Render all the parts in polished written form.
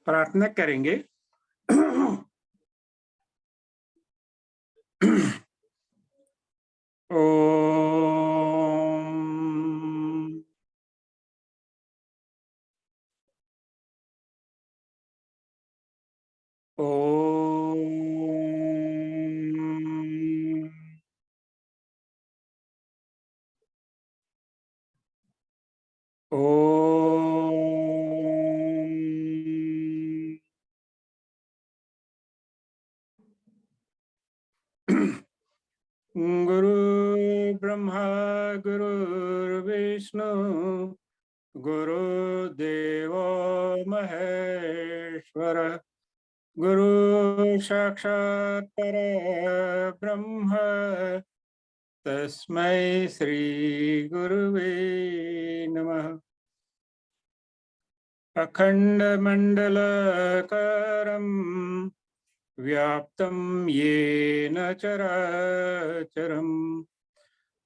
प्रार्थना करेंगे। ओम ओम ओम गुरु ब्रह्मा गुरुर्विष्णु गुरुदेव महेश्वर गुरु साक्षात् परब्रह्म तस्मै श्री गुरुवे नमः। अखंड मंडलाकारं व्याप्तं येन चराचरं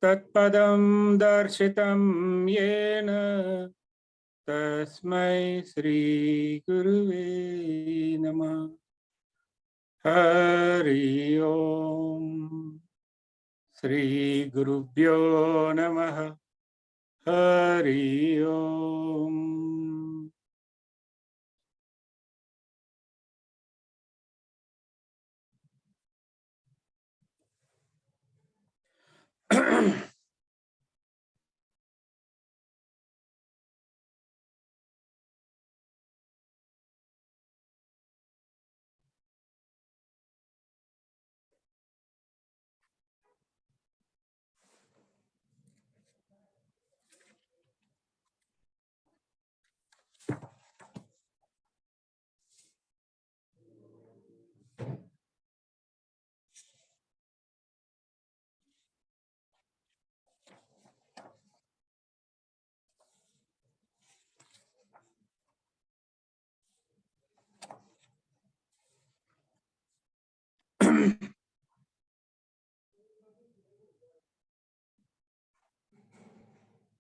तत्पदं दर्शितं येन तस्मै श्री गुरुवे नमः। हरि ओम। श्री गुरुभ्यो नमः। हरि ओम।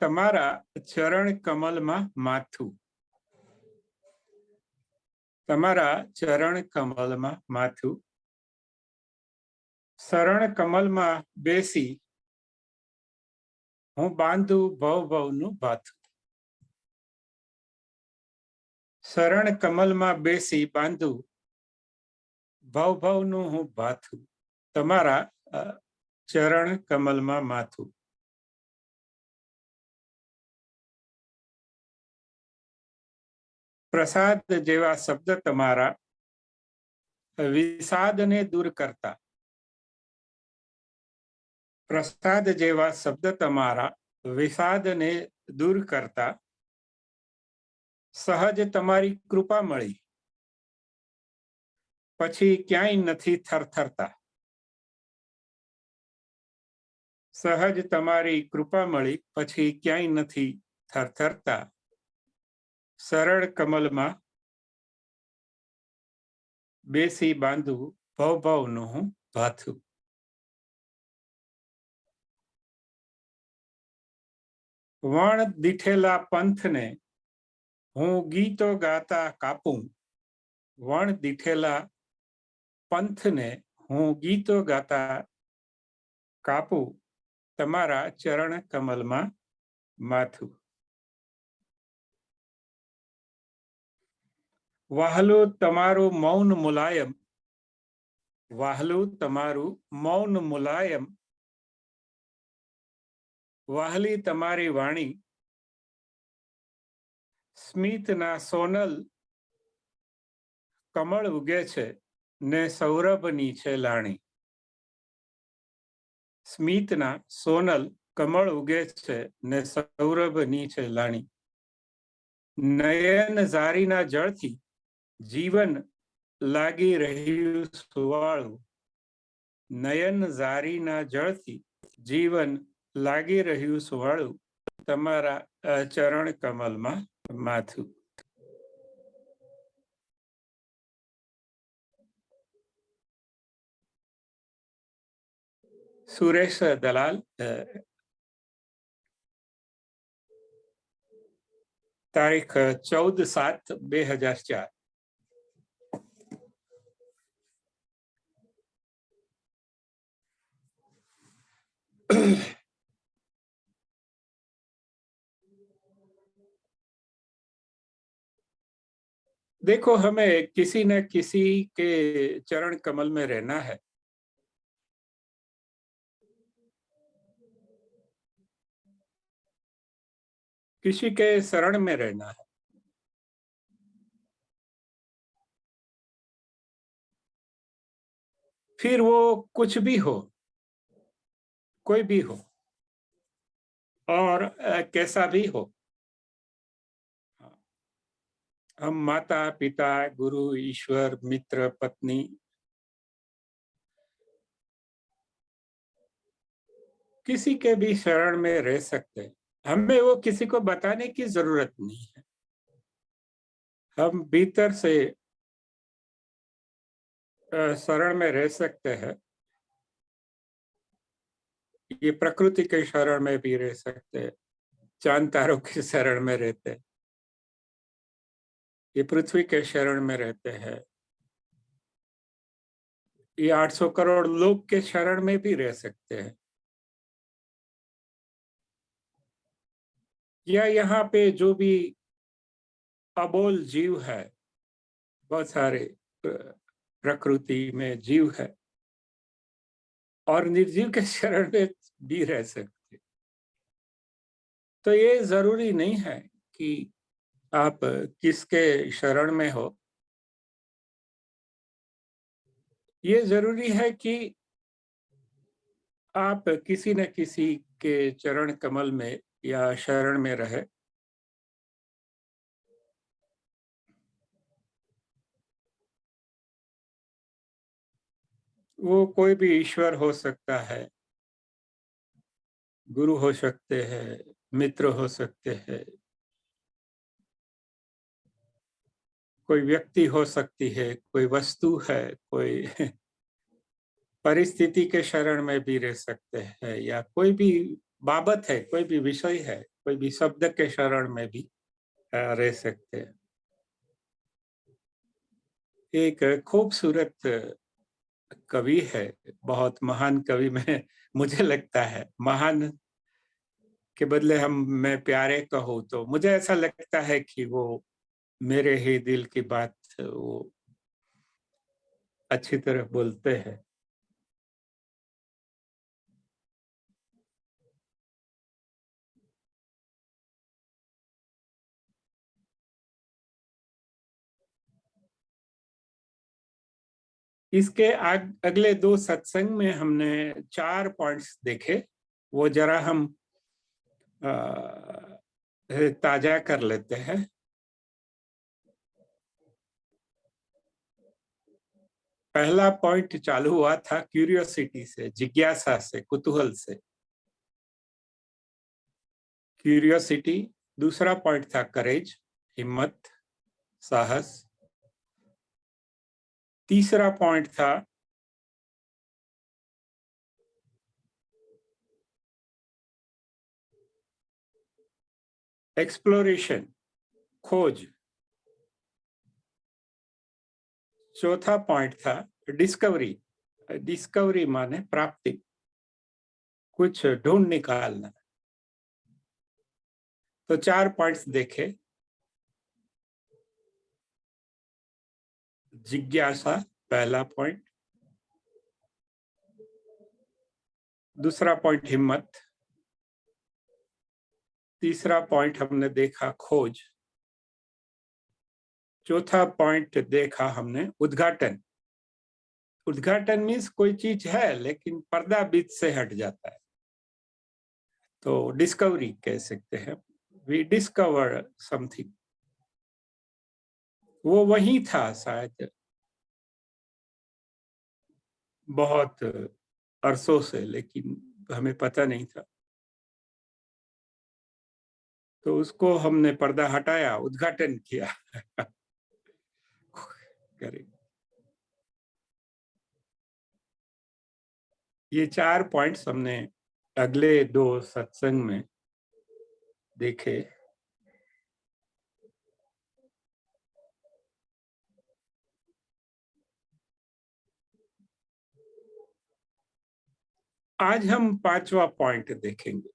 તમારા ચરણ કમલમાં માથું, તમારા ચરણ કમલમાં માથું, શરણ કમલમાં બેસી હું બાંધું ભવ ભવનું ભાથું. શરણ કમલમાં બેસી બાંધું ભવ ભવનું હું ભાથું. તમારા ચરણ કમલમાં માથું. પ્રસાદ જેવા શબ્દ તમારા વિષાદને દૂર કરતા. પ્રસાદ જેવા શબ્દ તમારા વિષાદને દૂર કરતા. સહજ તમારી કૃપા મળી પછી ક્યાંય નથી થરથરતા. સહજ તમારી કૃપા મળી પછી ક્યાંય નથી થરથરતા. સરળ કમલમાં બેસી બાંધું ભવ ભવનું હું ભાથું. વણ દીઠેલા પંથને હું ગીતો ગાતા કાપું. વણ દીઠેલા પંથને હું ગીતો ગાતા કાપું. તમારા ચરણ કમલમાં માથું. વહાલું તમારું મૌન મુલાયમ, વહાલું તમારું મૌન મુલાયમ. વહાલી તમારી વાણી સ્મિતના સોનલ. કમળ ઉગે છે ને સૌરભની છે લાણી. સ્મિતના સોનલ કમળ ઉગે છે ને સૌરભની છે લાણી. નયન ઝારીના જળથી જીવન લાગી રહ્યું સુવાળું. નયન ઝારીના જળથી જીવન લાગી રહ્યું સુવાળું તમારા ચરણ કમલમાં માથું. સુરેશ દલાલ, તારીખ 14/7/2004. देखो, हमें किसी न किसी के चरण कमल में रहना है. किसी के शरण में रहना है. फिर वो कुछ भी हो, कोई भी हो, और कैसा भी हो. हम माता पिता, गुरु, ईश्वर, मित्र, पत्नी, किसी के भी शरण में रह सकते हैं. हमें वो किसी को बताने की जरूरत नहीं है. हम भीतर से शरण में रह सकते हैं. ये प्रकृति के शरण में भी रह सकते हैं, चांद तारों के शरण में रहते हैं, ये पृथ्वी के शरण में रहते हैं, ये 800 करोड़ लोग के शरण में भी रह सकते हैं, या यहाँ पे जो भी अबोल जीव है, बहुत सारे प्रकृति में जीव है, और निर्जीव के शरण में भी रह सकते. तो ये जरूरी नहीं है कि आप किसके शरण में हो. ये जरूरी है कि आप किसी न किसी के चरण कमल में या शरण में रहे. वो कोई भी ईश्वर हो सकता है, गुरु हो सकते हैं, मित्र हो सकते हैं, कोई व्यक्ति हो सकती है, कोई वस्तु है, कोई परिस्थिति के शरण में भी रह सकते हैं, या कोई भी बाबत है, कोई भी विषय है, कोई भी शब्द के शरण में भी रह सकते हैं. एक खूबसूरत कवि है, बहुत महान कवि में मुझे लगता है. महान के बदले मैं प्यारे कहूँ तो मुझे ऐसा लगता है कि वो मेरे ही दिल की बात वो अच्छी तरह बोलते हैं. इसके अगले 2 सत्संग में हमने 4 पॉइंट्स देखे. वो जरा हम ताजा कर लेते हैं. पहला पॉइंट चालू हुआ था क्यूरियोसिटी से, जिज्ञासा से, कुतूहल से. क्यूरियोसिटी. दूसरा पॉइंट था करेज, हिम्मत, साहस. तीसरा पॉइंट था एक्सप्लोरेशन, खोज. चौथा पॉइंट था डिस्कवरी. डिस्कवरी माने प्राप्ति, कुछ ढूंढ निकालना. तो 4 पॉइंट्स देखे. जिज्ञासा पहला पॉइंट. दूसरा पॉइंट हिम्मत. तीसरा पॉइंट हमने देखा खोज. चौथा पॉइंट देखा हमने उद्घाटन. उद्घाटन मीन्स कोई चीज है लेकिन पर्दा बीच से हट जाता है, तो डिस्कवरी कह सकते हैं. We discover something. वो वही था शायद बहुत अरसों से, लेकिन हमें पता नहीं था। तो उसको हमने पर्दा हटाया, उद्घाटन किया। करें। ये 4 पॉइंट्स हमने अगले 2 सत्संग में देखे। आज हम 5वां पॉइंट देखेंगे।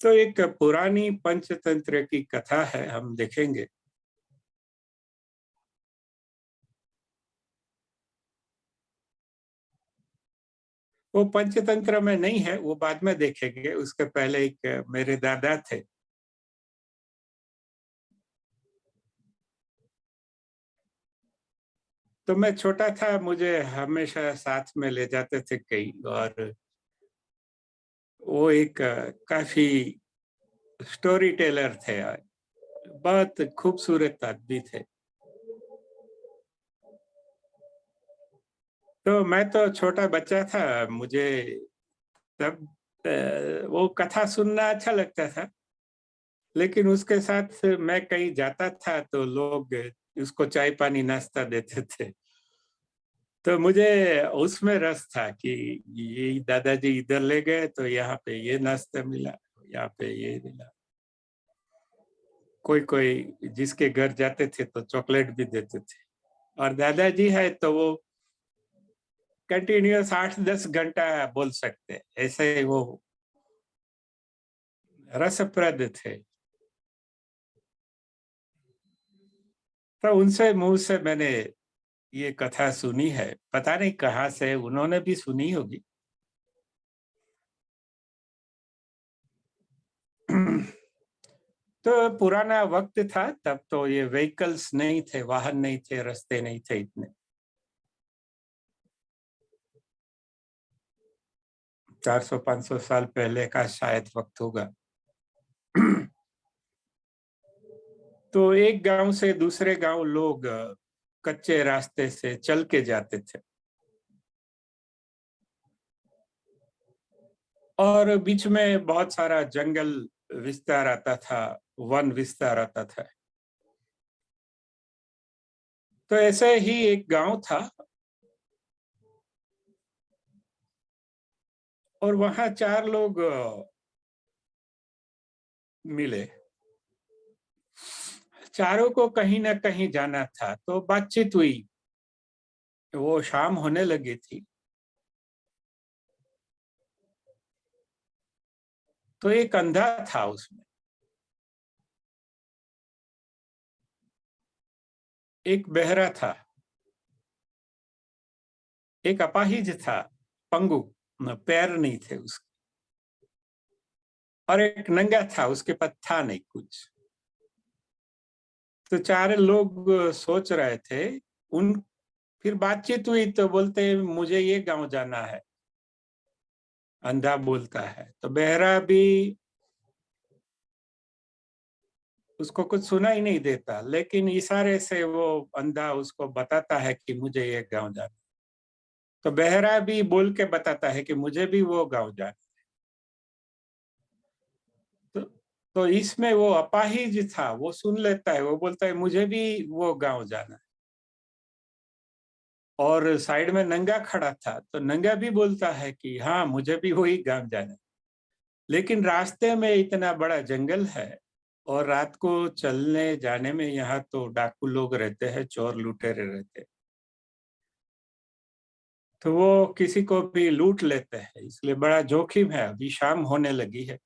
तो एक पुरानी पंचतंत्र की कथा है, हम देखेंगे। वो पंचतंत्र में नहीं है, वो बाद में देखेंगे। उसके पहले एक मेरे दादा थे। तो मैं छोटा था, मुझे हमेशा साथ में ले जाते थे कई, और वो एक काफी स्टोरी टेलर थे, बहुत खूबसूरत आदमी थे। तो मैं तो छोटा बच्चा था, मुझे तब वो कथा सुनना अच्छा लगता था। लेकिन उसके साथ मैं कहीं जाता था तो लोग उसको चाय पानी नाश्ता देते थे। तो मुझे उसमें रस था कि ये दादाजी इधर ले गए तो यहाँ पे ये नाश्ता मिला, यहाँ पे ये मिला। कोई कोई जिसके घर जाते थे तो चॉकलेट भी देते थे। और दादाजी है तो वो कंटिन्यूअस 8-10 घंटा बोल सकते, ऐसे वो रसप्रद थे। तो उनसे मुंह से मैंने ये कथा सुनी है, पता नहीं कहाँ से उन्होंने भी सुनी होगी। तो पुराना वक्त था, तब तो ये व्हीकल्स नहीं थे, वाहन नहीं थे, रास्ते नहीं थे इतने। 400-500 साल पहले का शायद वक्त होगा। तो एक गांव से दूसरे गांव लोग कच्चे रास्ते से चल के जाते थे, और बीच में बहुत सारा जंगल विस्तार आता था, वन विस्तार आता था। तो ऐसे ही एक गांव था, और वहां 4 लोग मिले। चारों को कहीं ना कहीं जाना था, तो बातचीत हुई। वो शाम होने लगी थी। तो एक अंधा था उसमें, एक बहरा था, एक अपाहिज था, पंगु, पैर नहीं थे उसके, और एक नंगा था, उसके पास था नहीं कुछ। तो 4 लोग सोच रहे थे। उन फिर बातचीत हुई तो बोलते मुझे ये गांव जाना है। अंधा बोलता है तो बहरा भी उसको कुछ सुना ही नहीं देता, लेकिन इशारे से वो अंधा उसको बताता है कि मुझे ये गांव जाना। तो बहरा भी बोल के बताता है कि मुझे भी वो गांव जाना। तो, तो इसमें वो अपाहिज था, वो सुन लेता है, वो बोलता है मुझे भी वो गांव जाना है। और साइड में नंगा खड़ा था, तो नंगा भी बोलता है कि हाँ मुझे भी वही गांव जाना है। लेकिन रास्ते में इतना बड़ा जंगल है, और रात को चलने जाने में यहाँ तो डाकू लोग रहते हैं, चोर लुटेरे रहते हैं। तो वो किसी को भी लूट लेते हैं, इसलिए बड़ा जोखिम है। अभी शाम होने लगी है,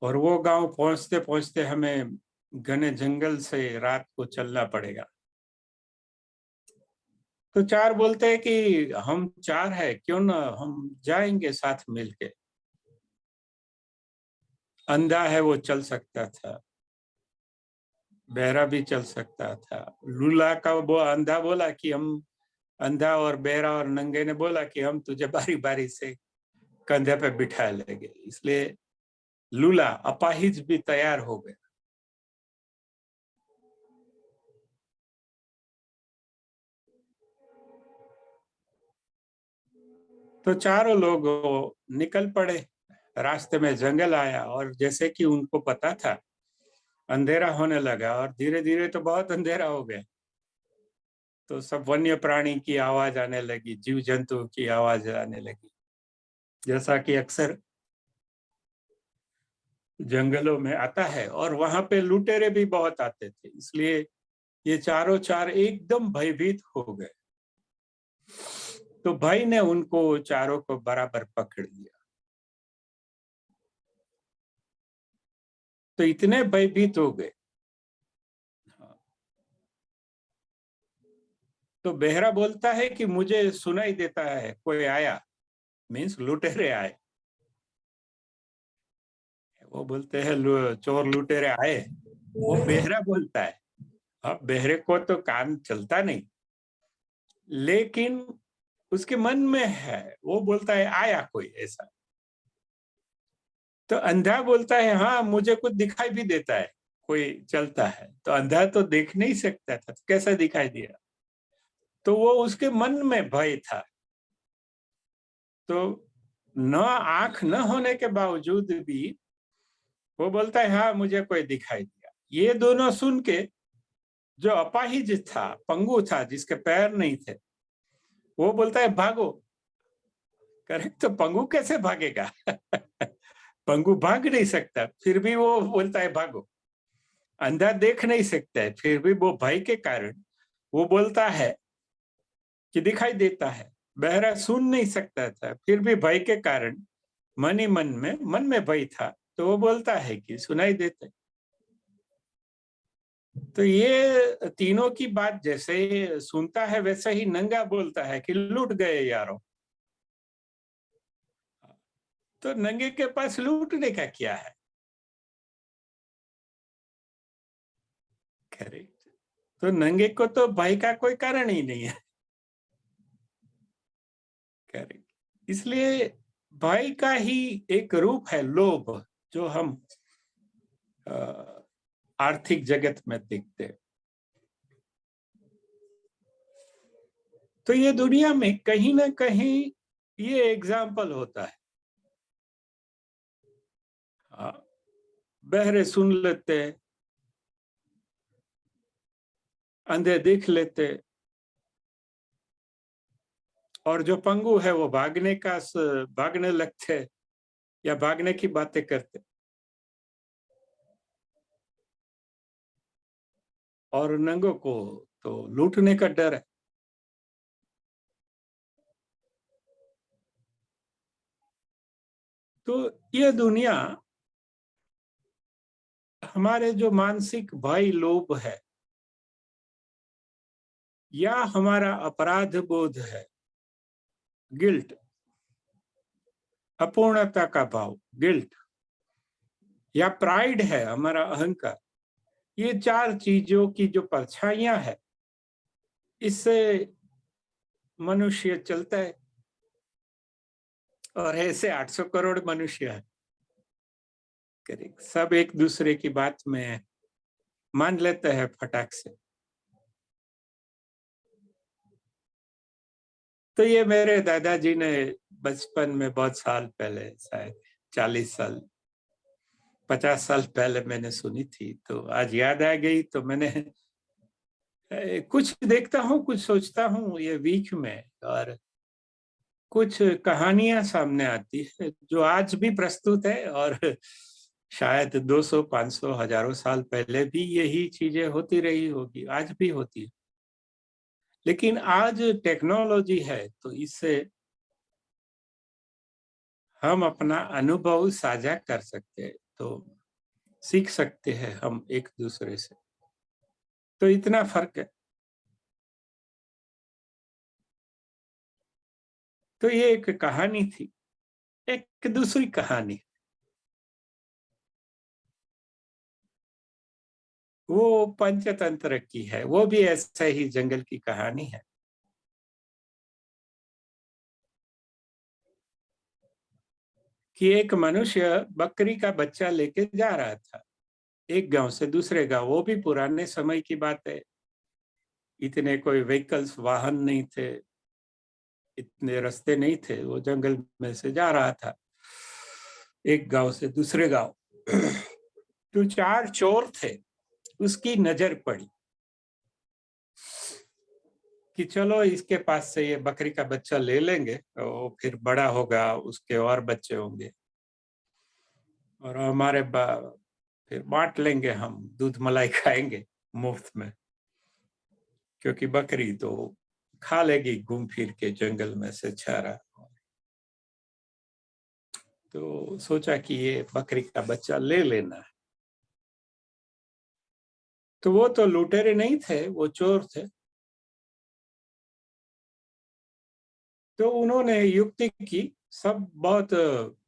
और वो गांव पहुंचते पहुंचते हमें घने जंगल से रात को चलना पड़ेगा। तो 4 बोलते हैं कि हम 4 है, क्यों ना हम जाएंगे साथ मिलके। अंधा है वो चल सकता था, बहरा भी चल सकता था। लूला का वो अंधा बोला कि हम, अंधा और बहरा और नंगे ने बोला कि हम तुझे बारी बारी से कंधे पे बिठा लेंगे। इसलिए लूला अपाहिज भी तैयार हो गया। तो चारों लोग निकल पड़े। रास्ते में जंगल आया और जैसे कि उनको पता था अंधेरा होने लगा और धीरे धीरे तो बहुत अंधेरा हो गया। तो सब वन्य प्राणी की आवाज आने लगी, जीव जंतु की आवाज आने लगी, जैसा कि अक्सर जंगलों में आता है। और वहां पे लुटेरे भी बहुत आते थे, इसलिए ये चारों चार एकदम भयभीत हो गए। तो भाई ने उनको चारों को बराबर पकड़ लिया। तो इतने भयभीत हो गए। तो बेहरा बोलता है कि मुझे सुनाई देता है कोई आया, मीन्स लुटेरे आए। वो बोलते हैं चोर लुटेरे आए। वो बेहरा बोलता है। अब बेहरे को तो कान चलता नहीं, लेकिन उसके मन में है, वो बोलता है आया कोई ऐसा। तो अंधा बोलता है हाँ मुझे कुछ दिखाई भी देता है, कोई चलता है। तो अंधा तो देख नहीं सकता था, तो कैसा दिखाई दिया? तो वो उसके मन में भय था। तो न आंख न होने के बावजूद भी वो बोलता है हाँ मुझे कोई दिखाई दिया। ये दोनों सुन के जो अपाहिज था, पंगु था, जिसके पैर नहीं थे, वो बोलता है भागो। करेक्ट। तो पंगु कैसे भागेगा? पंगु भाग नहीं सकता, फिर भी वो बोलता है भागो। अंधा देख नहीं सकता है, फिर भी वो भय के कारण वो बोलता है कि दिखाई देता है। बहरा सुन नहीं सकता था, फिर भी भय के कारण मन ही मन में भय था, तो वो बोलता है कि सुनाई देता है। तो ये तीनों की बात जैसे सुनता है वैसे ही नंगा बोलता है कि लूट गए यारों। तो नंगे के पास लूटने का क्या है? करेक्ट। तो नंगे को तो भय का कोई कारण ही नहीं है। करेक्ट। इसलिए भय का ही एक रूप है लोभ, जो हम आर्थिक जगत में देखते हैं। तो ये दुनिया में कहीं ना कहीं ये एग्जाम्पल होता है। हाँ, बहरे सुन लेते, अंधे देख लेते, और जो पंगु है वो भागने लगते या भागने की बातें करते। और नंगों को तो लूटने का डर है। तो ये दुनिया हमारे जो मानसिक भय लोभ है, या हमारा अपराध बोध है, गिल्ट, अपूर्णता का भाव, गिल्ट, या प्राइड है, हमारा अहंकार, ये चार चीजों की जो परछाइयां है, इससे मनुष्य चलता है। और ऐसे 800 करोड़ मनुष्य है। करेक्ट। सब एक दूसरे की बात में मान लेते हैं फटाक से। तो ये मेरे दादाजी ने बचपन में बहुत साल पहले, शायद 40 साल 50 साल पहले मैंने सुनी थी, तो आज याद आ गई। तो मैंने कुछ देखता हूँ, कुछ सोचता हूँ ये वीक में, और कुछ कहानियां सामने आती है जो आज भी प्रस्तुत है। और शायद 200 500 हजारों साल पहले भी यही चीजें होती रही होगी, आज भी होती है। लेकिन आज टेक्नोलॉजी है, तो इससे हम अपना अनुभव साझा कर सकते हैं, तो सीख सकते हैं हम एक दूसरे से। तो इतना फर्क है। तो ये एक कहानी थी। एक दूसरी कहानी, वो पंचतंत्र की है। वो भी ऐसे ही जंगल की कहानी है कि एक मनुष्य बकरी का बच्चा लेके जा रहा था एक गांव से दूसरे गांव। वो भी पुराने समय की बात है, इतने कोई व्हीकल्स, वाहन नहीं थे। इतने रास्ते नहीं थे, वो जंगल में से जा रहा था एक गांव से दूसरे गांव। तो 4 चोर थे, उसकी नजर पड़ी कि चलो इसके पास से ये बकरी का बच्चा ले लेंगे, वो फिर बड़ा होगा, उसके और बच्चे होंगे और हमारे फिर बांट लेंगे, हम दूध मलाई खाएंगे मुफ्त में, क्योंकि बकरी तो खा लेगी घूम फिर के जंगल में से चारा। तो सोचा कि ये बकरी का बच्चा ले लेना है। तो वो तो लुटेरे नहीं थे, वो चोर थे। तो उन्होंने युक्ति की, सब बहुत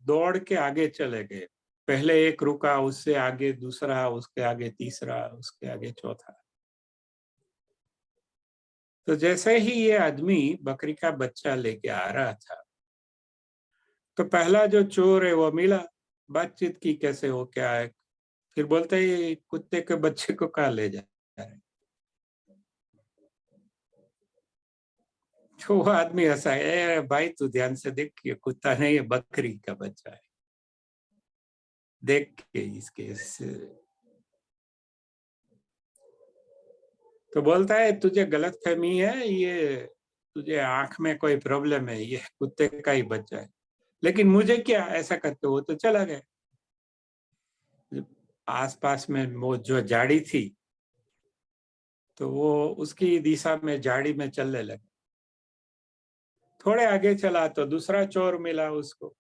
दौड़ के आगे चले गए। पहले एक रुका, उससे आगे दूसरा, उसके आगे तीसरा, उसके आगे चौथा। तो जैसे ही ये आदमी बकरी का बच्चा लेके आ रहा था, तो पहला जो चोर है वो मिला, बातचीत की, कैसे हो, क्या है। फिर बोलते ही कुत्ते के बच्चे को कहाँ ले जा रहे। तो वो आदमी हंसा, ए भाई तू ध्यान से देख, ये कुत्ता नहीं है, बकरी का बच्चा है, देख के इसके तो बोलता है तुझे गलत फहमी है, ये तुझे आंख में कोई प्रॉब्लम है, ये कुत्ते का ही बच्चा है। लेकिन मुझे क्या, ऐसा करते वो तो चला गया। आसपास में वो जो झाड़ी थी, तो वो उसकी दिशा में झाड़ी में चलने लगे। थोड़े आगे चला तो दूसरा चोर मिला उसको।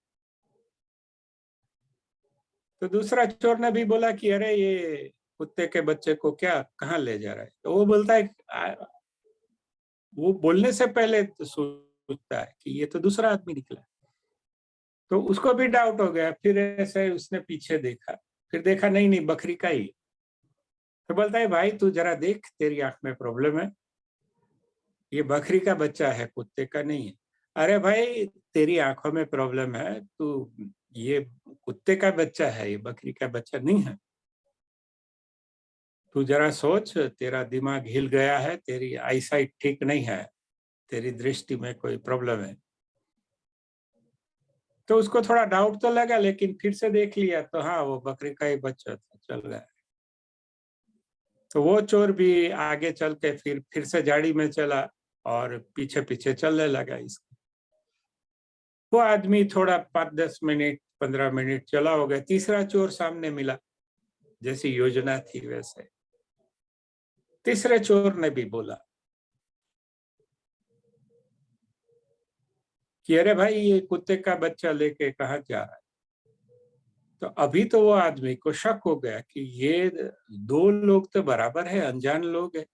तो दूसरा चोर ने भी बोला कि अरे ये कुत्ते के बच्चे को क्या कहाँ ले जा रहा है। तो वो बोलता है वो बोलने से पहले तो सोचता है कि ये तो दूसरा आदमी निकला। तो उसको भी डाउट हो गया, फिर ऐसे उसने पीछे देखा, फिर देखा नहीं नहीं बकरी का ही। तो बोलता है भाई तू जरा देख, तेरी आंख में प्रॉब्लम है, ये बकरी का बच्चा है, कुत्ते का नहीं है। अरे भाई तेरी आंखों में प्रॉब्लम है, तू ये कुत्ते का बच्चा है, ये बकरी का बच्चा नहीं है। तू जरा सोच, तेरा दिमाग हिल गया है, तेरी आईसाइट ठीक नहीं है, तेरी दृष्टि में कोई प्रॉब्लम है। तो उसको थोड़ा डाउट तो लगा, लेकिन फिर से देख लिया तो हाँ वो बकरी का ही बच्चा था, चल गया। तो वो चोर भी आगे चल के फिर से झाड़ी में चला और पीछे पीछे चलने लगा इसके। वो आदमी थोड़ा 5-10 मिनट 15 मिनट चला हो गया, तीसरा चोर सामने मिला, जैसी योजना थी वैसे। तीसरे चोर ने भी बोला कि अरे भाई ये कुत्ते का बच्चा लेके कहाँ जा रहा है। तो अभी तो वो आदमी को शक हो गया कि ये 2 लोग तो बराबर है, अनजान लोग है,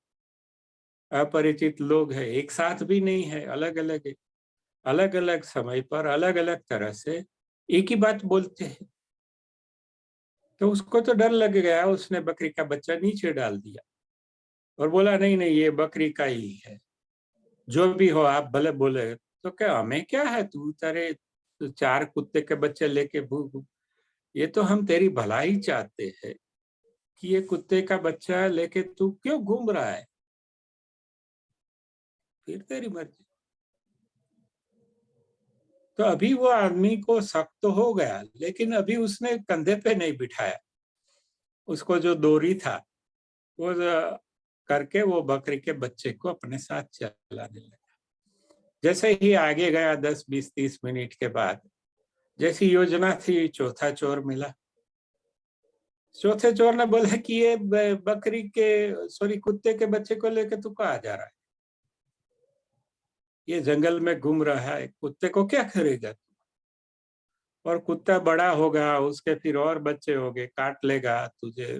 अपरिचित लोग है, एक साथ भी नहीं है, अलग अलग है, अलग अलग समय पर अलग अलग तरह से एक ही बात बोलते हैं। तो उसको तो डर लग गया, उसने बकरी का बच्चा नीचे डाल दिया और बोला नहीं नहीं ये बकरी का ही है, जो भी हो आप भले बोले। तो क्या हमें क्या है, तू तेरे 4 कुत्ते के बच्चे लेके भूख, ये तो हम तेरी भलाई चाहते हैं कि ये कुत्ते का बच्चा लेके तू क्यों घूम रहा है, फिर तेरी मर्जी। तो अभी वो आदमी को शक तो हो गया, लेकिन अभी उसने कंधे पे नहीं बिठाया, उसको जो दोरी था वो करके वो बकरी के बच्चे को अपने साथ चलाने लगा। जैसे ही आगे गया 10-20-30 मिनट के बाद, जैसी योजना थी, चौथा चोर मिला। चौथे चोर ने बोला कि ये बकरी के सॉरी कुत्ते के बच्चे को लेकर तू कहाँ जा रहा है, ये जंगल में घूम रहा है, कुत्ते को क्या करेगा तू, और कुत्ता बड़ा होगा, उसके फिर और बच्चे होंगे, काट लेगा तुझे,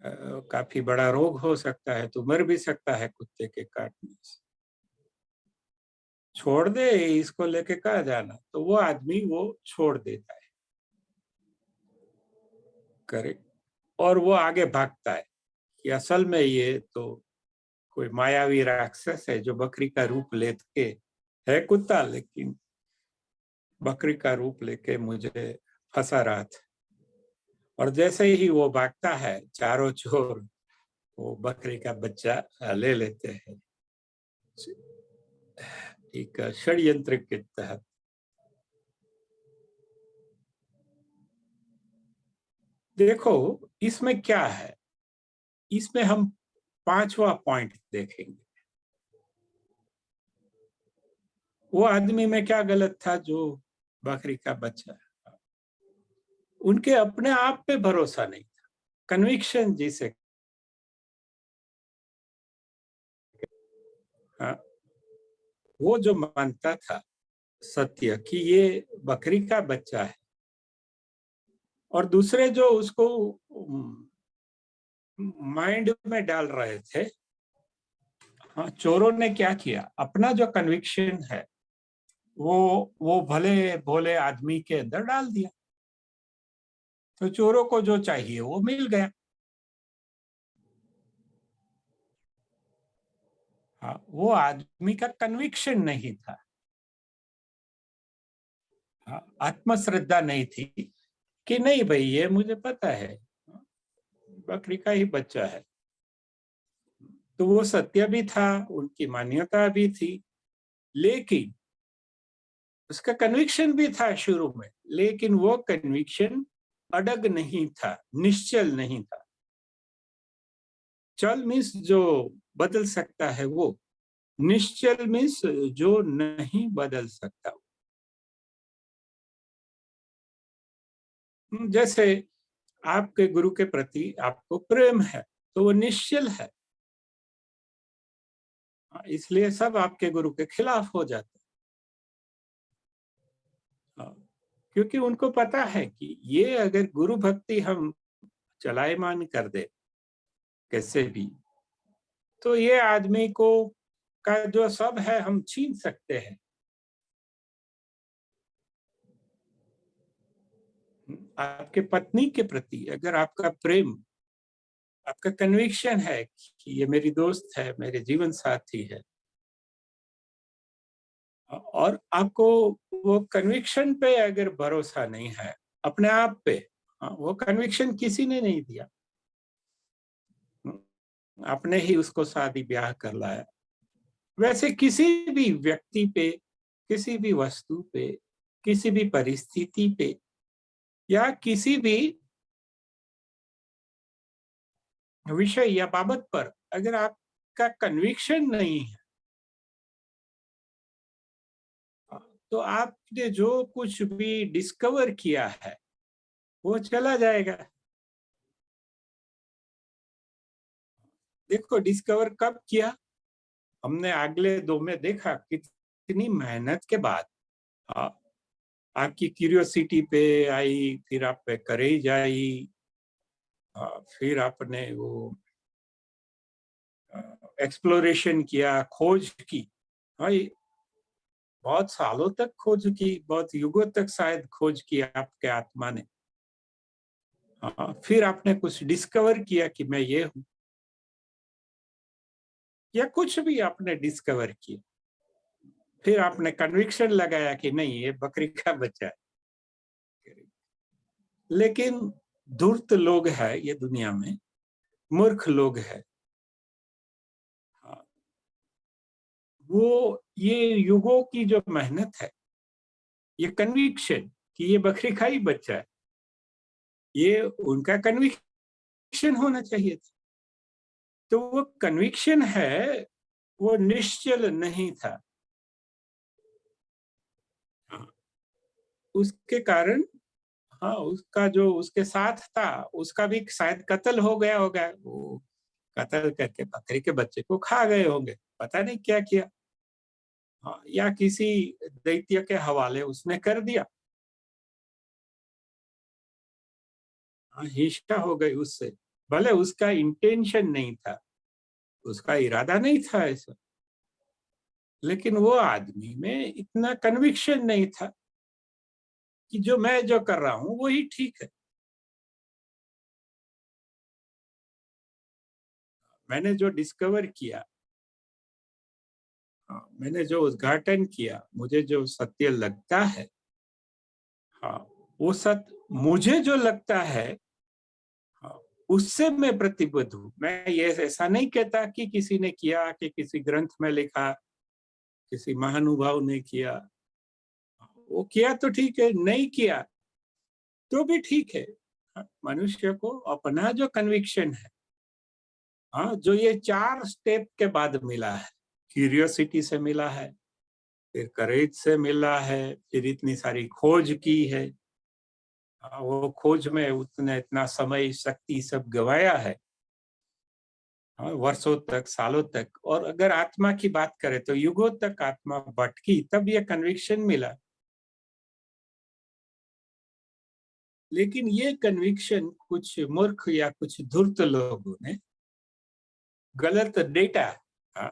काफी बड़ा रोग हो सकता है, तू मर भी सकता है कुत्ते के काटने से, छोड़ दे, इसको लेके कहाँ जाना। तो वो आदमी वो छोड़ देता है, करे, और वो आगे भागता है कि असल में ये तो कोई मायावी राक्षस है जो बकरी का रूप लेके है कुत्ता, लेकिन बकरी का रूप लेके मुझे फंसा रहा था। और जैसे ही वो भागता है, चारों चोर वो बकरी का बच्चा ले लेते हैं। एक षड्यंत्र के तहत। देखो इसमें क्या है, इसमें हम पांचवा पॉइंट देखेंगे। वो आदमी में क्या गलत था जो बकरी का बच्चा है? उनके अपने आप पे भरोसा नहीं था, कन्विक्शन जिसे, हाँ, वो जो मानता था सत्य कि ये बकरी का बच्चा है, और दूसरे जो उसको माइंड में डाल रहे थे, हाँ, चोरों ने क्या किया, अपना जो कन्विक्शन है वो भले भोले आदमी के अंदर डाल दिया, तो चोरों को जो चाहिए वो मिल गया। हाँ, वो आदमी का कन्विक्शन नहीं था, हाँ, आत्मश्रद्धा नहीं थी कि नहीं भाई ये मुझे पता है बकरी का ही बच्चा है। तो वो सत्य भी था, उनकी मान्यता भी थी, लेकिन उसका कन्विक्शन भी था शुरू में, लेकिन वो कन्विक्शन अडग नहीं था, निश्चल नहीं था। चल मीन्स जो बदल सकता है वो, निश्चल मीन्स जो नहीं बदल सकता। जैसे आपके गुरु के प्रति आपको प्रेम है तो वो निश्चल है, इसलिए सब आपके गुरु के खिलाफ हो जाते हैं, क्योंकि उनको पता है कि ये अगर गुरु भक्ति हम चलायमान कर दे कैसे भी, तो ये आदमी को का जो सब है हम छीन सकते हैं। आपके पत्नी के प्रति अगर आपका प्रेम, आपका कन्विक्शन है कि ये मेरी दोस्त है, मेरे जीवन साथी है, और आपको वो कन्विक्शन पे अगर भरोसा नहीं है अपने आप पे, वो कन्विक्शन किसी ने नहीं दिया, आपने ही उसको शादी ब्याह कर लाया। वैसे किसी भी व्यक्ति पे, किसी भी वस्तु पे, किसी भी परिस्थिति पे, या किसी भी विषय या बाबत पर अगर आपका कन्विक्शन नहीं है, तो आपने जो कुछ भी डिस्कवर किया है वो चला जाएगा। देखो डिस्कवर कब किया, हमने अगले दो में देखा कितनी मेहनत के बाद, आ, आपकी क्यूरियोसिटी पे आई, फिर आप पे करेज आई, फिर आपने वो एक्सप्लोरेशन किया, खोज की। हाँ, ये बहुत सालों तक खोज की, बहुत युगों तक शायद खोज की आपके आत्मा ने। हाँ, फिर आपने कुछ डिस्कवर किया कि मैं ये हूँ, या कुछ भी आपने डिस्कवर किया, फिर आपने कन्विक्शन लगाया कि नहीं ये बकरी का बच्चा है। लेकिन धूर्त लोग हैं ये दुनिया में, मूर्ख लोग हैं, हाँ, वो ये युगों की जो मेहनत है, ये कन्विक्शन कि ये बकरी का ही बच्चा है, ये उनका कन्विक्शन होना चाहिए था। तो वो कन्विक्शन है, वो निश्चल नहीं था, हाँ, उसके कारण, हाँ, उसका जो उसके साथ था उसका भी शायद कत्ल हो गया होगा, वो कत्ल करके बकरी के बच्चे को खा गए होंगे, पता नहीं क्या किया, हाँ, या किसी दैत्य के हवाले उसने कर दिया, हाँ, हिंसा हो गई उससे, भले उसका इंटेंशन नहीं था, उसका इरादा नहीं था ऐसा, लेकिन वो आदमी में इतना कन्विक्शन नहीं था कि जो मैं जो कर रहा हूं वही ठीक है। मैंने जो डिस्कवर किया, हाँ, मैंने जो उद्घाटन किया, मुझे जो सत्य लगता है, हाँ, वो सत्य मुझे जो लगता है, हाँ, उससे मैं प्रतिबद्ध हूँ। मैं ये ऐसा नहीं कहता कि किसी ने किया, कि किसी ग्रंथ में लिखा, किसी महानुभाव ने किया, वो किया तो ठीक है, नहीं किया तो भी ठीक है। मनुष्य को अपना जो कन्विक्शन है, हाँ, जो ये 4 स्टेप के बाद मिला है, क्यूरियोसिटी से मिला है, फिर करेज से मिला है, फिर इतनी सारी खोज की है। वो खोज में उतने इतना समय, शक्ति सब गवाया है, वर्षों तक, सालों तक। और अगर आत्मा की बात करें तो युगों तक आत्मा भटकी, तब ये कन्विक्शन मिला। लेकिन ये कन्विक्शन कुछ मूर्ख या कुछ धूर्त लोगों ने गलत डेटा, हाँ,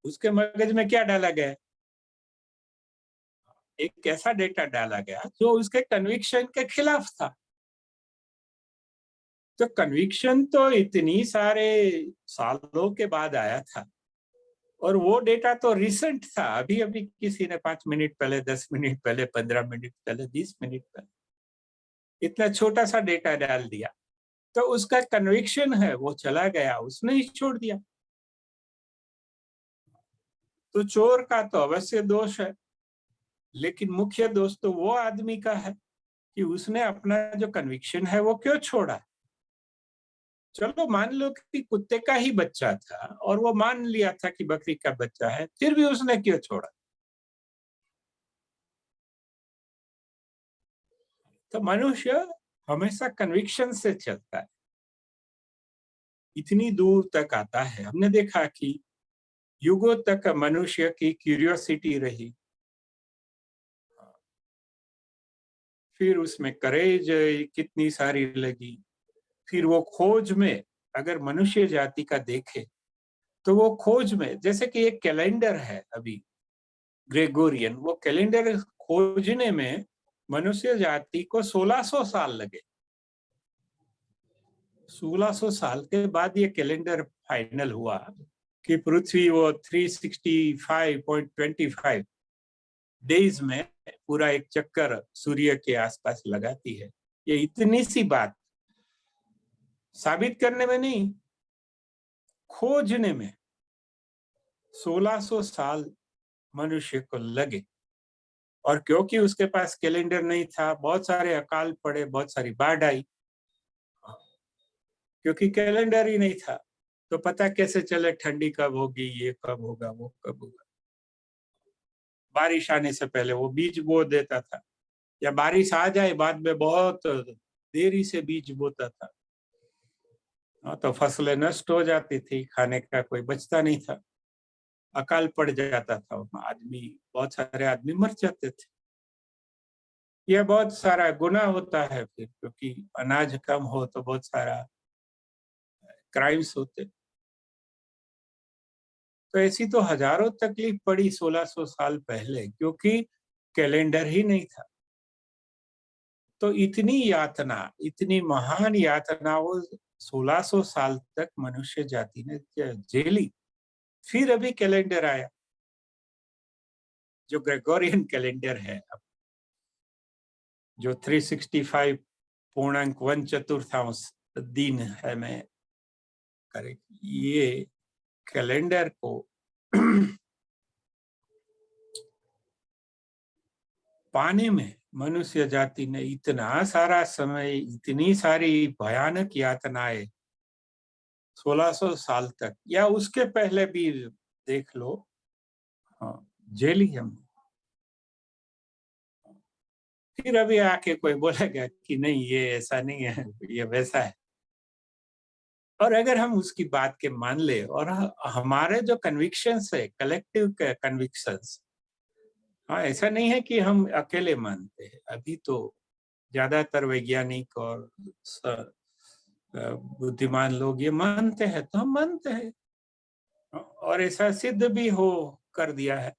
उसके मगज में क्या डाला गया, एक ऐसा डेटा डाला गया जो उसके कन्विक्शन के खिलाफ था। तो कन्विक्शन तो इतनी सारे सालों के बाद आया था, और वो डेटा तो रिसेंट था, अभी अभी किसी ने 5 मिनट पहले, 10 मिनट पहले, 15 मिनट पहले, 20 मिनट पहले इतना छोटा सा डेटा डाल दिया। तो उसका कन्विक्शन है वो चला गया, उसने ही छोड़ दिया। तो चोर का तो अवश्य दोष है, लेकिन मुख्य दोष तो वो आदमी का है कि उसने अपना जो कन्विक्शन है वो क्यों छोड़ा। चलो मान लो कि कुत्ते का ही बच्चा था और वो मान लिया था कि बकरी का बच्चा है, फिर भी उसने क्यों छोड़ा। तो मनुष्य हमेशा कन्विक्शन से चलता है, इतनी दूर तक आता है। हमने देखा कि युगों तक मनुष्य की क्यूरियोसिटी रही, फिर उसमें करेज कितनी सारी लगी, फिर वो खोज में, अगर मनुष्य जाति का देखे तो वो खोज में, जैसे कि एक कैलेंडर है अभी ग्रेगोरियन, वो कैलेंडर खोजने में मनुष्य जाति को 1600 साल लगे। 1600 साल के बाद ये कैलेंडर फाइनल हुआ कि पृथ्वी वो 365.25 डेज में पूरा एक चक्कर सूर्य के आसपास लगाती है। ये इतनी सी बात साबित करने में नहीं, खोजने में 1600 साल मनुष्य को लगे। और क्योंकि उसके पास कैलेंडर नहीं था, बहुत सारे अकाल पड़े, बहुत सारी बाढ़ आई, क्योंकि कैलेंडर ही नहीं था। तो पता कैसे चले ठंडी कब होगी, ये कब होगा, वो कब होगा। बारिश आने से पहले वो बीज बो देता था, या बारिश आ जाए बाद में बहुत देरी से बीज बोता था, तो फसलें नष्ट हो जाती थी, खाने का कोई बचता नहीं था, अकाल पड़ जाता था, आदमी, बहुत सारे आदमी मर जाते थे। यह बहुत सारा गुनाह होता है फिर, क्योंकि अनाज कम हो तो बहुत सारा क्राइम्स होते। तो ऐसी तो हजारों तकलीफ पड़ी 1600 साल पहले, क्योंकि कैलेंडर ही नहीं था। तो इतनी यातना, इतनी महान यातना वो 1600 साल तक मनुष्य जाति ने झेली। फिर अभी कैलेंडर आया, जो ग्रेगोरियन कैलेंडर है अब, जो 365 पूर्णांक 1/4 दिन है, मैं करेक्ट, ये कैलेंडर को पाने में मनुष्य जाति ने इतना सारा समय, इतनी सारी भयानक यातनाएं 1600 साल तक या उसके पहले भी देख लो, हाँ, झेली हमने। फिर अभी आके कोई बोलेगा कि नहीं ये ऐसा नहीं है, ये वैसा है। और अगर हम उसकी बात के मान ले, और हमारे जो कन्विक्शंस है, कलेक्टिव कन्विक्शंस, हाँ, ऐसा नहीं है कि हम अकेले मानते हैं। अभी तो ज्यादातर वैज्ञानिक और बुद्धिमान लोग ये मानते हैं, तो हम मानते हैं, और ऐसा सिद्ध भी हो कर दिया है।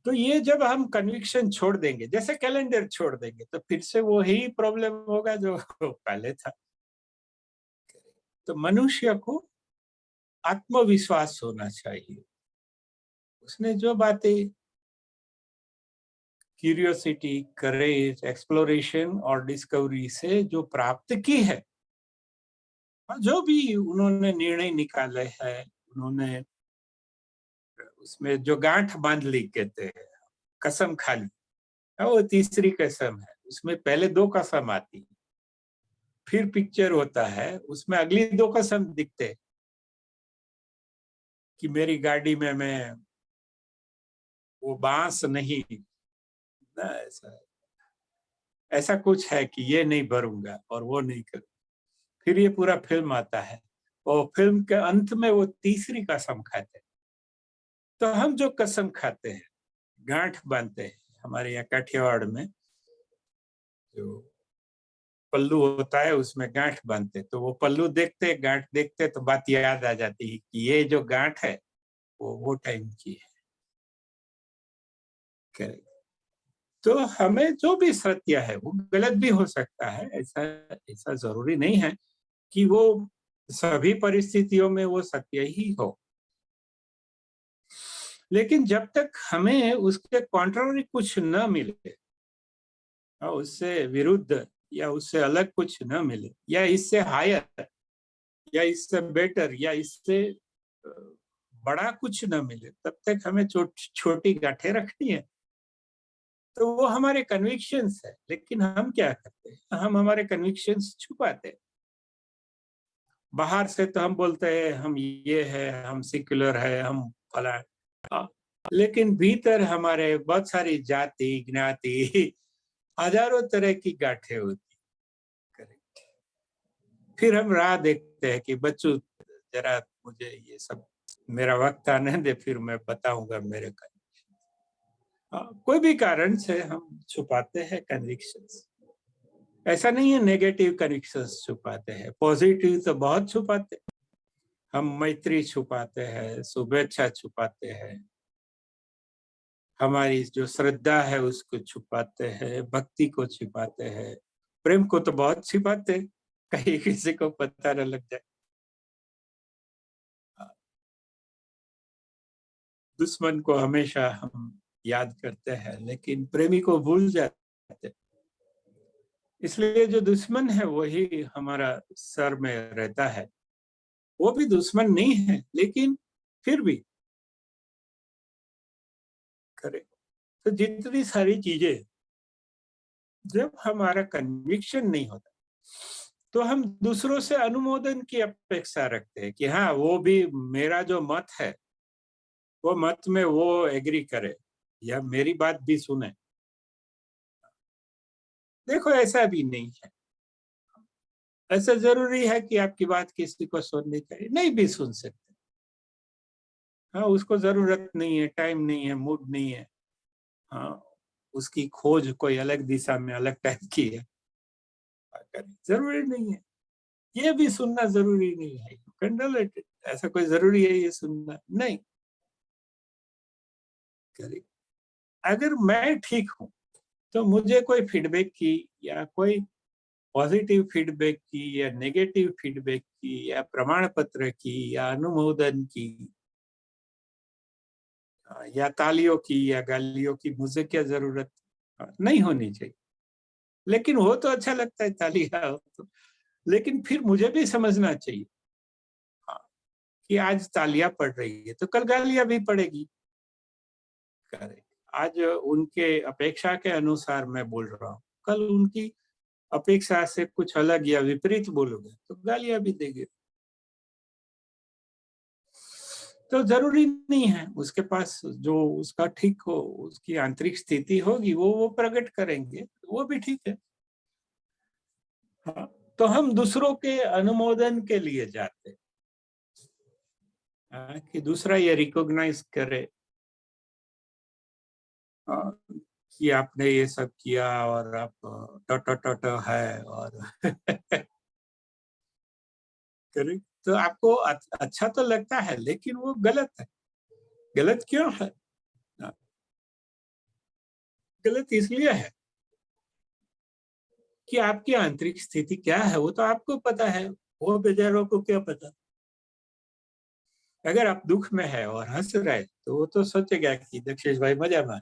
तो ये जब हम कन्विक्शन छोड़ देंगे, जैसे कैलेंडर छोड़ देंगे, तो फिर से वो ही प्रॉब्लम होगा जो पहले था। तो मनुष्य को आत्मविश्वास होना चाहिए। उसने जो बातें क्यूरियोसिटी, करेज, एक्सप्लोरेशन और डिस्कवरी से जो प्राप्त की है, और जो भी उन्होंने निर्णय निकाले हैं, उन्होंने उसमें जो गांठ बांध ली कहते हैं, कसम खा ली, वो तीसरी कसम है। उसमें पहले 2 कसम आती, फिर पिक्चर होता है, उसमें अगली 2 कसम दिखते कि मेरी गाड़ी में मैं वो बांस नहीं ना, ऐसा ऐसा कुछ है कि ये नहीं भरूंगा और वो नहीं करूंगा। फिर ये पूरा फिल्म आता है और फिल्म के अंत में वो तीसरी कसम खाते हैं। तो हम जो कसम खाते हैं, गांठ बांधते हैं, हमारे यहाँ काठियावाड़ में जो पल्लू होता है उसमें गांठ बांधते, तो वो पल्लू देखते, गांठ देखते तो बात याद आ जाती है कि ये जो गांठ है वो टाइम की है। करेक्ट। तो हमें जो भी सत्य है वो गलत भी हो सकता है, ऐसा ऐसा जरूरी नहीं है कि वो सभी परिस्थितियों में वो सत्य ही हो। लेकिन जब तक हमें उसके कॉन्ट्ररी कुछ न मिले, उससे विरुद्ध या उससे अलग कुछ न मिले, या इससे हायर या इससे बेटर या इससे बड़ा कुछ न मिले, तब तक हमें छोटी गांठें रखनी है। तो वो हमारे कन्विक्शंस है। लेकिन हम क्या करते हैं, हम हमारे कन्विक्शंस छुपाते हैं। बाहर से तो हम बोलते हैं हम ये है, हम सेक्युलर है, हम फला, हाँ, लेकिन भीतर हमारे बहुत सारी जाति ज्ञाति हजारों तरह की गांठें होती। करेक्ट। फिर हम राह देखते हैं कि बच्चों जरा मुझे ये सब, मेरा वक्त आने दे, फिर मैं बताऊंगा मेरे का। कोई भी कारण से हम छुपाते हैं कन्विक्शंस। ऐसा नहीं है नेगेटिव कन्विक्शंस छुपाते हैं, पॉजिटिव तो बहुत छुपाते हैं। हम मैत्री छुपाते हैं, शुभेच्छा छुपाते हैं, हमारी जो श्रद्धा है उसको छुपाते हैं, भक्ति को छिपाते हैं, प्रेम को तो बहुत छिपाते हैं, कहीं किसी को पता न लग जाए। दुश्मन को हमेशा हम याद करते हैं, लेकिन प्रेमी को भूल जाते हैं। इसलिए जो दुश्मन है वही हमारा सर में रहता है। वो भी दुश्मन नहीं है, लेकिन फिर भी करे। तो जितनी सारी चीजें, जब हमारा कन्विक्शन नहीं होता, तो हम दूसरों से अनुमोदन की अपेक्षा रखते हैं कि हाँ, वो भी मेरा जो मत है, वो मत में वो एग्री करे या मेरी बात भी सुने। देखो, ऐसा भी नहीं है। ऐसा जरूरी है कि आपकी बात किसी को सुननी चाहिए? नहीं भी सुन सकते। हाँ, उसको जरूरत नहीं है, टाइम नहीं है, मूड नहीं है। हाँ, उसकी खोज कोई अलग दिशा में अलग टाइप की है, जरूरी नहीं है। ये भी सुनना जरूरी नहीं है, कैन इट। ऐसा कोई जरूरी है ये सुनना? नहीं। करेक्ट। अगर मैं ठीक हूँ तो मुझे कोई फीडबैक की या कोई पॉजिटिव फीडबैक की या नेगेटिव फीडबैक की या प्रमाण पत्र की या अनुमोदन की या तालियों की या गालियों की मुझे क्या जरूरत? नहीं होनी चाहिए। लेकिन हो तो अच्छा लगता है तालियां हो तो, लेकिन फिर मुझे भी समझना चाहिए, हाँ, कि आज तालियां पड़ रही है तो कल गालियां भी पड़ेगी। करेक्ट। आज उनके अपेक्षा के अनुसार मैं बोल रहा हूँ, कल उनकी अपेक्षा से कुछ अलग या विपरीत बोलोगे तो गालियां भी देंगे। तो जरूरी नहीं है, उसके पास जो उसका ठीक हो, उसकी आंतरिक स्थिति होगी, वो प्रकट करेंगे, वो भी ठीक है। हाँ, तो हम दूसरों के अनुमोदन के लिए जाते हैं, कि दूसरा ये रिकॉग्नाइज करे कि आपने ये सब किया और आप है और करेक्ट। तो आपको अच्छा तो लगता है, लेकिन वो गलत है। गलत क्यों है? हाँ, गलत इसलिए है कि आपकी आंतरिक स्थिति क्या है वो तो आपको पता है, वो बेचारों को क्या पता। अगर आप दुख में है और हंस रहे तो वो तो सोचेगा कि दक्षेश भाई मजा मान,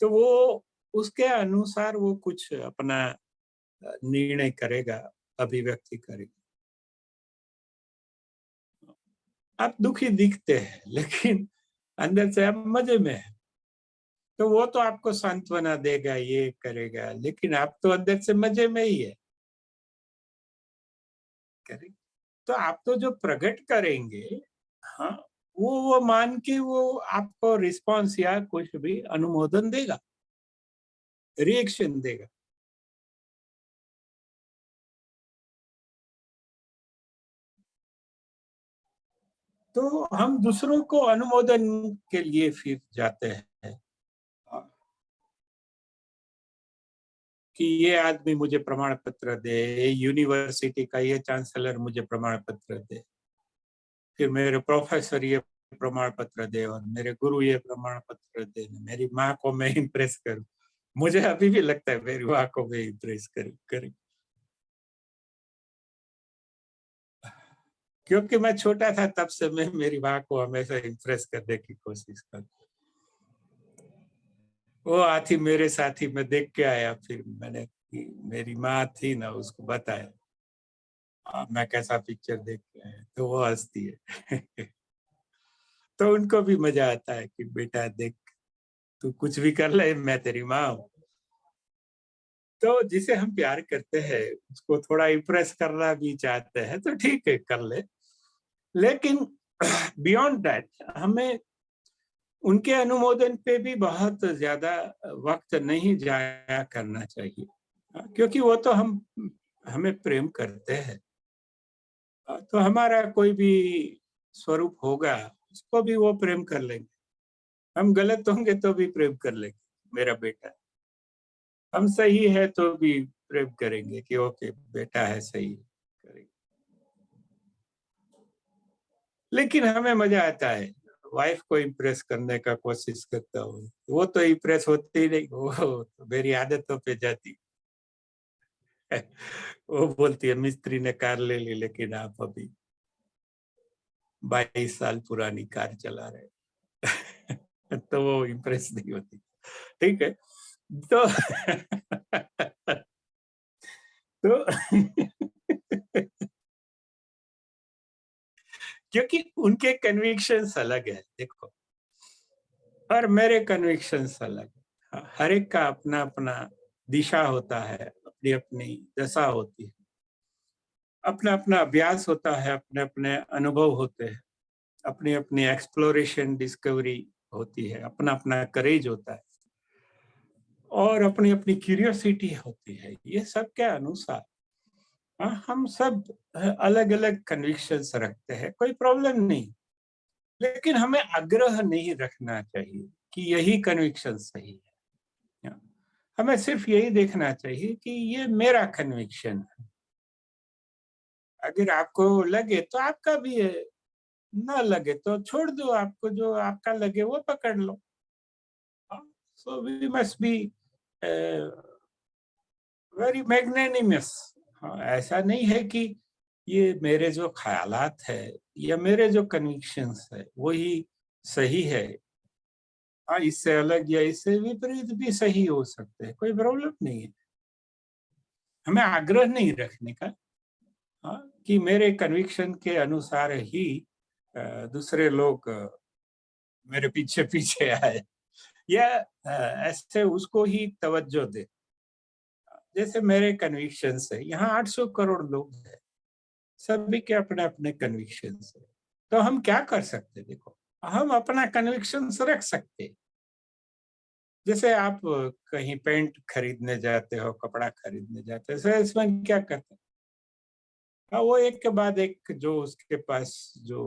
तो वो उसके अनुसार वो कुछ अपना निर्णय करेगा, अभिव्यक्ति करेगा। आप दुखी दिखते हैं, लेकिन अंदर से आप मजे में हैं। तो वो तो आपको सांत्वना देगा, ये करेगा, लेकिन आप तो अंदर से मजे में ही है। करेक्ट। तो आप तो जो प्रकट करेंगे, हाँ, वो मान के वो आपको रिस्पॉन्स या कुछ भी अनुमोदन देगा, रिएक्शन देगा। तो हम दूसरों को अनुमोदन के लिए फिर जाते हैं, कि ये आदमी मुझे प्रमाण पत्र दे, यूनिवर्सिटी का ये चांसलर मुझे प्रमाण पत्र दे, फिर मेरे प्रोफेसर ये प्रमाण पत्र दे, और मेरे गुरु ये प्रमाण पत्र दे, मेरी माँ को मैं इम्प्रेस करूं। मुझे अभी भी लगता है मेरी माँ को मैं इम्प्रेस करूं, क्योंकि मैं छोटा था तब से मैं मेरी माँ को हमेशा इम्प्रेस करने की कोशिश करता। वो आती मेरे साथी में देख के आया, फिर मैंने मेरी माँ थी ना, उसको बताया मैं कैसा पिक्चर देख के आया, तो वो हंसती है। तो उनको भी मजा आता है कि बेटा देख, तू कुछ भी कर ले, मैं तेरी माँ हूँ। तो जिसे हम प्यार करते हैं उसको थोड़ा इम्प्रेस करना भी चाहते हैं, तो ठीक है, कर ले। लेकिन बियॉन्ड दैट हमें उनके अनुमोदन पे भी बहुत ज्यादा वक्त नहीं जाया करना चाहिए, क्योंकि वो तो हम हमें प्रेम करते हैं। तो हमारा कोई भी स्वरूप होगा, उसको भी वो प्रेम कर लेंगे। हम गलत होंगे तो भी प्रेम कर लेंगे, मेरा बेटा। हम सही है तो भी प्रेम करेंगे कि ओके बेटा है सही, करेंगे। लेकिन हमें मजा आता है, वाइफ को इम्प्रेस करने का कोशिश करता हूँ, वो तो इम्प्रेस होती ही नहीं, वो तो मेरी आदतों पे जाती है। वो बोलती है मिस्त्री ने कार ले ली, लेकिन आप अभी 22 साल पुरानी कार चला रहे। तो वो इम्प्रेस नहीं होती। ठीक है। तो तो क्योंकि उनके कन्विक्शंस अलग है, देखो, और मेरे कन्विक्शंस अलग है। हर एक का अपना अपना दिशा होता है, अपनी अपनी दशा होती है, अपना अपना अभ्यास होता है, अपने अपने अनुभव होते हैं, अपनी अपनी एक्सप्लोरेशन डिस्कवरी होती है, अपना अपना करेज होता है, और अपनी अपनी क्यूरियोसिटी होती है। ये सब के अनुसार हम सब अलग अलग कन्विक्शंस रखते हैं, कोई प्रॉब्लम नहीं। लेकिन हमें आग्रह नहीं रखना चाहिए कि यही कन्विक्शन सही है। हमें सिर्फ यही देखना चाहिए कि ये मेरा कन्विक्शन है। अगर आपको लगे तो आपका भी है, ना लगे तो छोड़ दो, आपको जो आपका लगे वो पकड़ लो। So we must be very magnanimous. हाँ, ऐसा नहीं है कि ये मेरे जो ख्यालात है या मेरे जो कन्विक्शंस है वही सही है। हाँ, इससे अलग या इससे विपरीत भी सही हो सकते हैं, कोई प्रॉब्लम नहीं है। हमें आग्रह नहीं रखने का, हाँ, कि मेरे कन्विक्शन के अनुसार ही दूसरे लोग मेरे पीछे पीछे आए, या ऐसे उसको ही तवज्जो दे। जैसे मेरे कन्विक्शन है, यहाँ 800 करोड़ लोग हैं, सभी के अपने अपने कन्विक्शन है। तो हम क्या कर सकते, देखो, हम अपना कन्विक्शन रख सकते। जैसे आप कहीं पेंट खरीदने जाते हो, कपड़ा खरीदने जाते हो, सेल्समैन क्या करते हैं, हाँ, वो एक के बाद एक जो उसके पास जो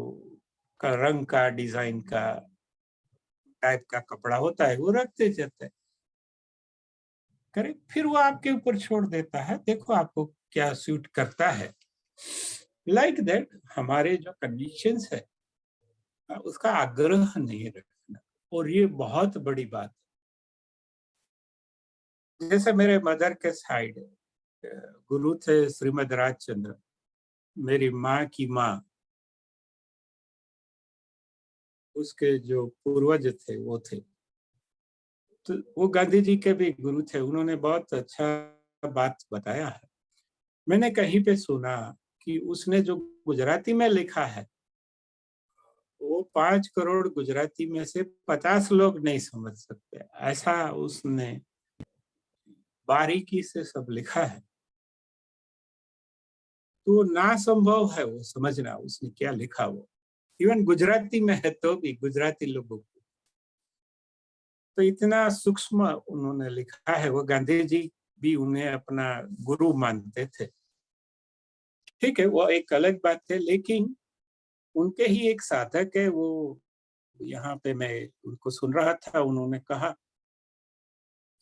का रंग का डिजाइन का टाइप का कपड़ा होता है वो रखते जाते हैं। करेक्ट। फिर वो आपके ऊपर छोड़ देता है, देखो आपको क्या सूट करता है। लाइक दैट हमारे जो कंडीशंस है, उसका आग्रह नहीं रखना। और ये बहुत बड़ी बात है। जैसे मेरे मदर के साइड गुरु थे श्रीमद राजचंद्र, मेरी माँ की माँ, उसके जो पूर्वज थे वो थे। तो वो गांधी जी के भी गुरु थे, उन्होंने बहुत अच्छा बात बताया है। मैंने कहीं पे सुना कि उसने जो गुजराती में लिखा है, वो 5 करोड़ गुजराती में से 50 लोग नहीं समझ सकते, ऐसा उसने बारीकी से सब लिखा है। तो ना संभव है वो समझना उसने क्या लिखा। वो इवन गुजराती में है तो भी गुजराती लोगों को तो इतना सूक्ष्म उन्होंने लिखा है। वो गांधी जी भी उन्हें अपना गुरु मानते थे। ठीक है, वो एक अलग बात है, लेकिन उनके ही एक साधक है वो, यहाँ पे मैं उनको सुन रहा था, उन्होंने कहा,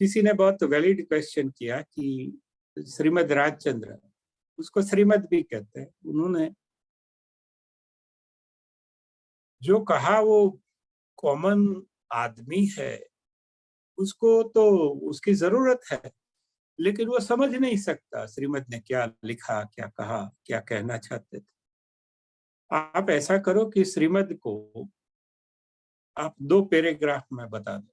किसी ने बहुत वैलिड क्वेश्चन किया कि श्रीमद राजचंद्र, उसको श्रीमद भी कहते हैं, उन्होंने जो कहा वो कॉमन आदमी है, उसको तो उसकी जरूरत है, लेकिन वो समझ नहीं सकता श्रीमद ने क्या लिखा, क्या कहा, क्या कहना चाहते थे। आप ऐसा करो कि श्रीमद को आप 2 पैराग्राफ में बता दो,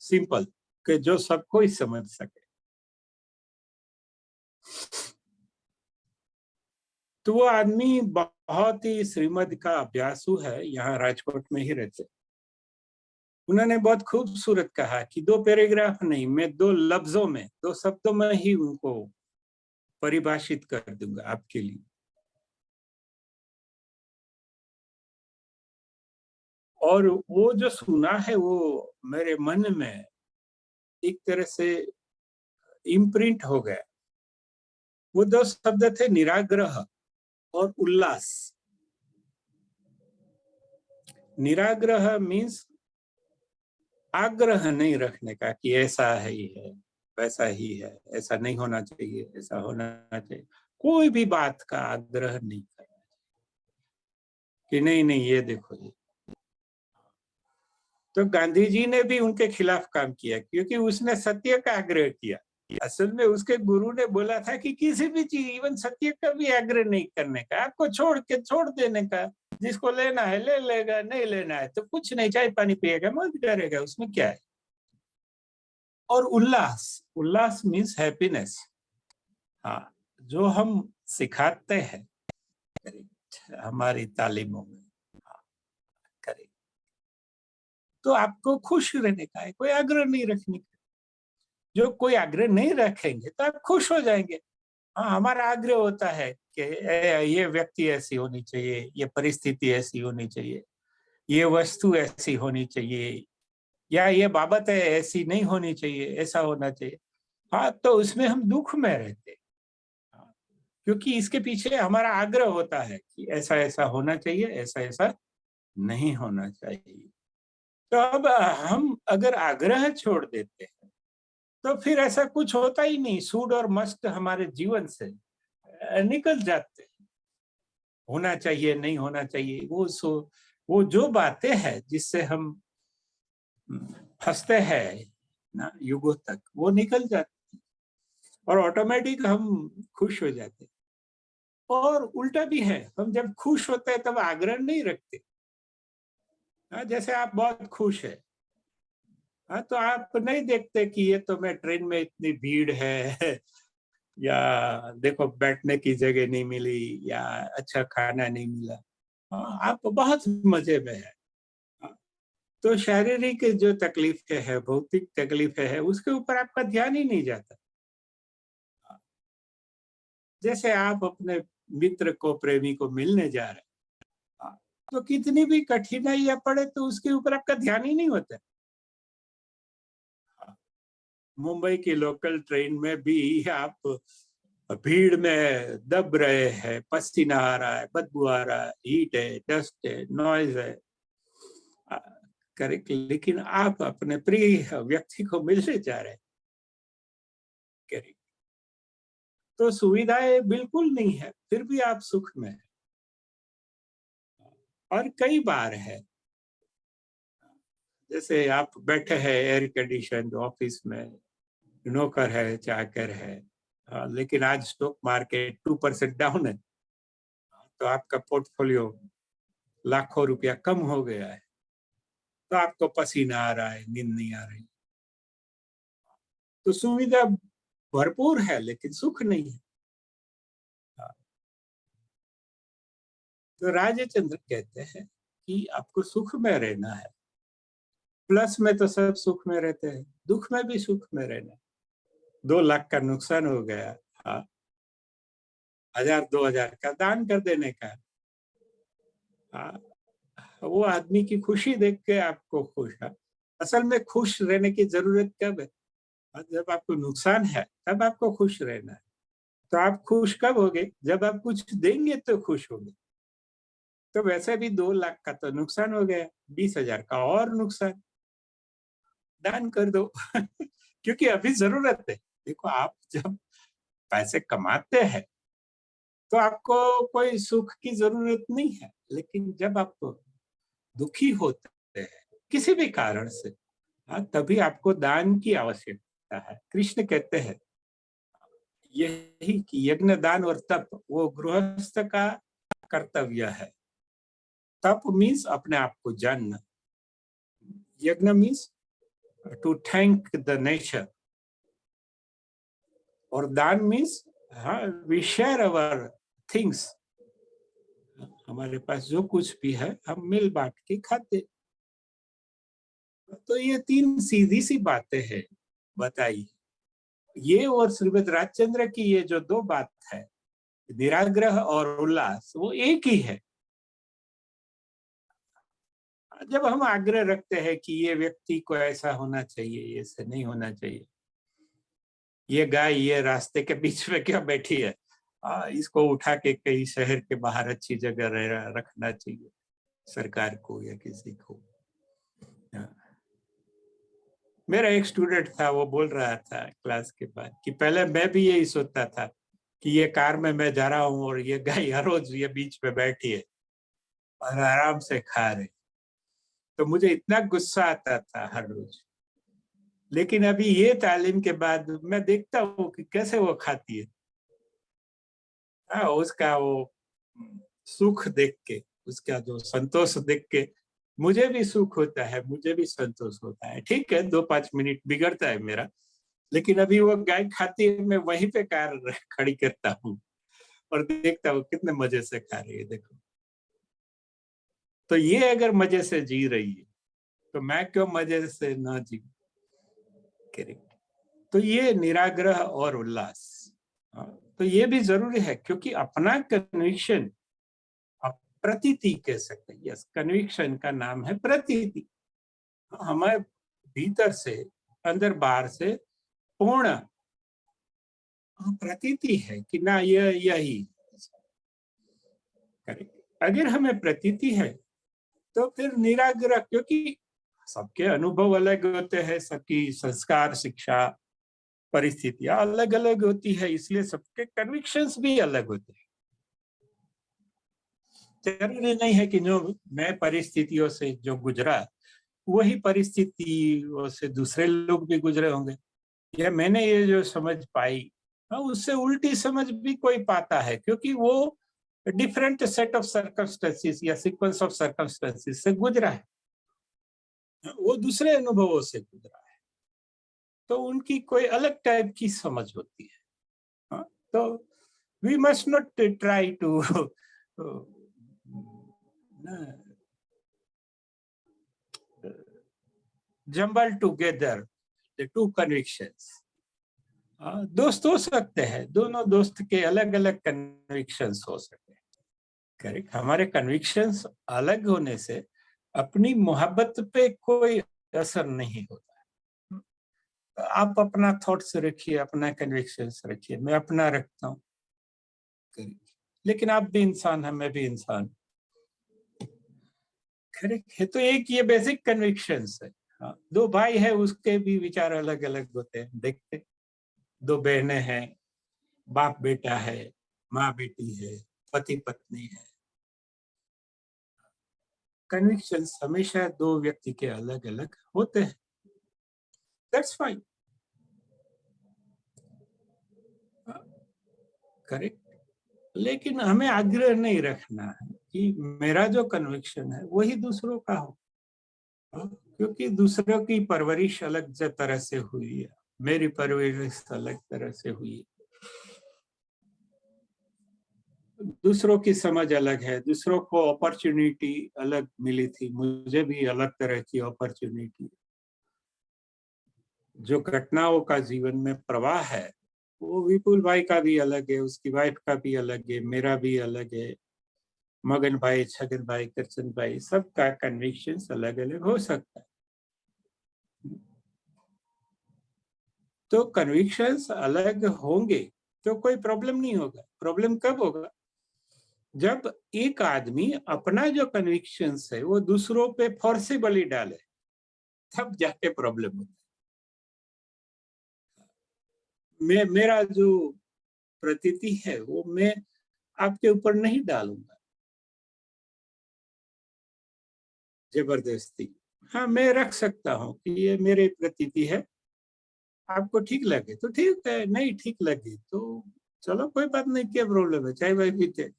सिंपल, कि जो सबको ही समझ सके। तो वो आदमी बहुत ही श्रीमद का अभ्यासु है, यहाँ राजकोट में ही रहते। उन्होंने बहुत खूबसूरत कहा कि 2 पैराग्राफ नहीं, मैं 2 लफ्जों में, 2 शब्दों में ही उनको परिभाषित कर दूंगा आपके लिए। और वो जो सुना है वो मेरे मन में एक तरह से इम्प्रिंट हो गया। वो 2 शब्द थे, निराग्रह और उल्लास। निराग्रह मीन्स आग्रह नहीं रखने का कि ऐसा है ही है, वैसा ही है, ऐसा नहीं होना चाहिए, ऐसा होना चाहिए। कोई भी बात का आग्रह नहीं करना कि नहीं नहीं ये देखो ये। तो गांधी जी ने भी उनके खिलाफ काम किया, क्योंकि उसने सत्य का आग्रह किया। असल में उसके गुरु ने बोला था कि किसी भी चीज, इवन सत्य का भी आग्रह नहीं करने का, आपको छोड़ के छोड़ देने का, जिसको लेना है ले लेगा, नहीं लेना है तो कुछ नहीं, चाय पानी पिएगा, मौज करेगा, उसमें क्या है। और उल्लास, उल्लास मीन्स हैप्पीनेस। हाँ, जो हम सिखाते हैं हमारी तालीमों में, हाँ, करें तो आपको खुश रहने का है, कोई आग्रह नहीं रखने का। जो कोई आग्रह नहीं रखेंगे तो आप खुश हो जाएंगे। हाँ, हमारा आग्रह होता है कि ये व्यक्ति ऐसी होनी चाहिए, ये परिस्थिति ऐसी होनी चाहिए, ये वस्तु ऐसी होनी चाहिए, या ये बाबत है ऐसी नहीं होनी चाहिए, ऐसा होना चाहिए। हाँ, तो उसमें हम दुख में रहते हैं। हाँ, क्योंकि इसके पीछे हमारा आग्रह होता है कि ऐसा ऐसा होना चाहिए, ऐसा ऐसा नहीं होना चाहिए। तो अब हम अगर आग्रह छोड़ देते हैं तो फिर ऐसा कुछ होता ही नहीं, सूड और मस्त हमारे जीवन से निकल जाते हैं। होना चाहिए, नहीं होना चाहिए, वो जो बातें हैं जिससे हम फंसते हैं ना युगों तक, वो निकल जाते और ऑटोमेटिक हम खुश हो जाते। और उल्टा भी है, हम जब खुश होते हैं तब आग्रह नहीं रखते। हाँ, जैसे आप बहुत खुश है, हाँ, तो आप नहीं देखते कि ये तो मैं ट्रेन में इतनी भीड़ है या देखो बैठने की जगह नहीं मिली, या अच्छा खाना नहीं मिला। हाँ, आप बहुत मजे में है। हाँ, तो शारीरिक जो तकलीफें है, भौतिक तकलीफें है, उसके ऊपर आपका ध्यान ही नहीं जाता। हाँ, जैसे आप अपने मित्र को, प्रेमी को मिलने जा रहे हैं, हाँ, तो कितनी भी कठिनाइयां पड़े तो उसके ऊपर आपका ध्यान ही नहीं होता। हाँ, मुंबई की लोकल ट्रेन में भी आप भीड़ में दब रहे हैं, पसीना आ रहा है, बदबू आ रहा है, हीट है, डस्ट है, नॉइज है, करेक्ट, लेकिन आप अपने प्रिय व्यक्ति को मिलने जा रहे हैं। करेक्ट, तो सुविधाएं बिल्कुल नहीं है, फिर भी आप सुख में है। और कई बार है, जैसे आप बैठे हैं एयर कंडीशन ऑफिस में, नौकर है, चाकर है, लेकिन आज स्टॉक मार्केट 2% डाउन है, तो आपका पोर्टफोलियो लाखों रुपया कम हो गया है, तो आपको पसीना आ रहा है, नींद नहीं आ रही। तो सुविधा भरपूर है लेकिन सुख नहीं है। हाँ, तो राजचंद्र कहते हैं कि आपको सुख में रहना है। प्लस में तो सब सुख में रहते हैं, दुख में भी सुख में रहना है। 2 लाख का नुकसान हो गया, हाँ, 1000-2000 का दान कर देने का। हाँ, वो आदमी की खुशी देख के आपको खुश है। असल में खुश रहने की जरूरत कब है? जब आपको नुकसान है, तब आपको खुश रहना है। तो आप खुश कब होगे? जब आप कुछ देंगे तो खुश होंगे। तो वैसे भी 2 लाख का तो नुकसान हो गया, 20,000 का और नुकसान, दान कर दो। क्योंकि अभी जरूरत है। देखो, आप जब पैसे कमाते हैं तो आपको कोई सुख की जरूरत नहीं है, लेकिन जब आप दुखी होते हैं किसी भी कारण से, हाँ, तभी आपको दान की आवश्यकता है। कृष्ण कहते हैं यही कि यज्ञ, दान और तप वो गृहस्थ का कर्तव्य है। तप मीन्स अपने आप को जानना, यज्ञ means to thank the nature, और दान मीन्स हाँ, वी शेयर अवर थिंग्स, हमारे पास जो कुछ भी है हम मिल बांट के खाते। तो ये 3 सीधी सी बातें हैं बताई। ये और श्रीमद राजचंद्र की ये जो 2 बात है, निराग्रह और उल्लास, वो एक ही है। जब हम आग्रह रखते हैं कि ये व्यक्ति को ऐसा होना चाहिए, ये ऐसे नहीं होना चाहिए, ये गाय ये रास्ते के बीच में क्या बैठी है, इसको उठा के कहीं शहर के बाहर अच्छी जगह रखना चाहिए सरकार को या किसी को। मेरा एक स्टूडेंट था, वो बोल रहा था क्लास के बाद कि पहले मैं भी यही सोचता था कि ये कार में मैं जा रहा हूँ और ये गाय हर रोज ये बीच में बैठी है और आराम से खा रही, तो मुझे इतना गुस्सा आता था हर रोज। लेकिन अभी ये तालीम के बाद मैं देखता हूँ कि कैसे वो खाती है। हाँ, उसका वो सुख देख के, उसका जो संतोष देख के मुझे भी सुख होता है, मुझे भी संतोष होता है। ठीक है, 2-5 मिनट बिगड़ता है मेरा, लेकिन अभी वो गाय खाती है, मैं वहीं पे कार खड़ी करता हूँ और देखता हूँ कितने मजे से खा रही है, देखो। तो ये अगर मजे से जी रही है तो मैं क्यों मजे से ना जी? करेक्ट। तो ये निराग्रह और उल्लास, हाँ, तो ये भी जरूरी है, क्योंकि अपना कन्विक्शन, आप प्रतीति कह सकते हैं। यस, कन्विक्शन का नाम है प्रतीति। हमारे भीतर से, अंदर बाहर से पूर्ण प्रतीति है कि ना ये यही। करेक्ट। अगर हमें प्रतीति है तो फिर निराग्रह, क्योंकि सबके अनुभव अलग होते हैं, सबकी संस्कार, शिक्षा, परिस्थितियां अलग अलग होती है, इसलिए सबके कन्विक्शंस भी अलग होते हैं। जरूरी नहीं है कि जो मैं परिस्थितियों से जो गुजरा वही परिस्थितियों से दूसरे लोग भी गुजरे होंगे, या मैंने ये जो समझ पाई, उससे उल्टी समझ भी कोई पाता है, क्योंकि वो डिफरेंट सेट ऑफ सर्कमस्टेंसेस या सीक्वेंस ऑफ सर्कमस्टेंसेस से गुजरा है, वो दूसरे अनुभवों से गुजरा है, तो उनकी कोई अलग टाइप की समझ होती है। हाँ, तो we must not try to jumble together the two convictions. दोस्त हो सकते हैं, दोनों दोस्त के अलग अलग कन्विक्शंस हो सकते हैं। करेक्ट। हमारे कन्विक्शंस अलग होने से अपनी मोहब्बत पे कोई असर नहीं होता है। आप अपना थॉट्स रखिए, अपना कन्विक्शंस रखिए, मैं अपना रखता हूँ। लेकिन आप भी इंसान है, मैं भी इंसान। करेक्ट है। तो एक ये बेसिक कन्विक्शंस है। हाँ, 2 भाई है, उसके भी विचार अलग अलग होते हैं, देखते। 2 बहनें हैं, बाप बेटा है, माँ बेटी है, पति पत्नी है। कन्विक्शंस हमेशा 2 व्यक्ति के अलग अलग होते हैं, दैट्स फाइन। करेक्ट। लेकिन हमें आग्रह नहीं रखना है कि मेरा जो कन्विक्शन है वही दूसरों का हो। क्योंकि दूसरों की परवरिश अलग तरह से हुई है, मेरी परवरिश अलग तरह से हुई है। दूसरों की समझ अलग है, दूसरों को अपॉर्चुनिटी अलग मिली थी, मुझे भी अलग तरह की अपॉर्चुनिटी। जो घटनाओं का जीवन में प्रवाह है, वो विपुल भाई का भी अलग है, उसकी वाइफ का भी अलग है, मेरा भी अलग है, मगन भाई, छगन भाई, करचन भाई, सबका कन्विक्शंस अलग अलग हो सकता है। तो कन्विक्शंस अलग होंगे तो कोई प्रॉब्लम नहीं होगा। प्रॉब्लम कब होगा? जब एक आदमी अपना जो कन्विक्शंस है वो दूसरों पे फोर्सिबली डाले, तब जाके प्रॉब्लम होता है। मेरा जो प्रतीति है वो मैं आपके ऊपर नहीं डालूंगा जबरदस्ती। हाँ, मैं रख सकता हूँ कि ये मेरी प्रतीति है, आपको ठीक लगे तो ठीक है, नहीं ठीक लगे तो चलो कोई बात नहीं, क्या प्रॉब्लम है, चाय भाई पीते।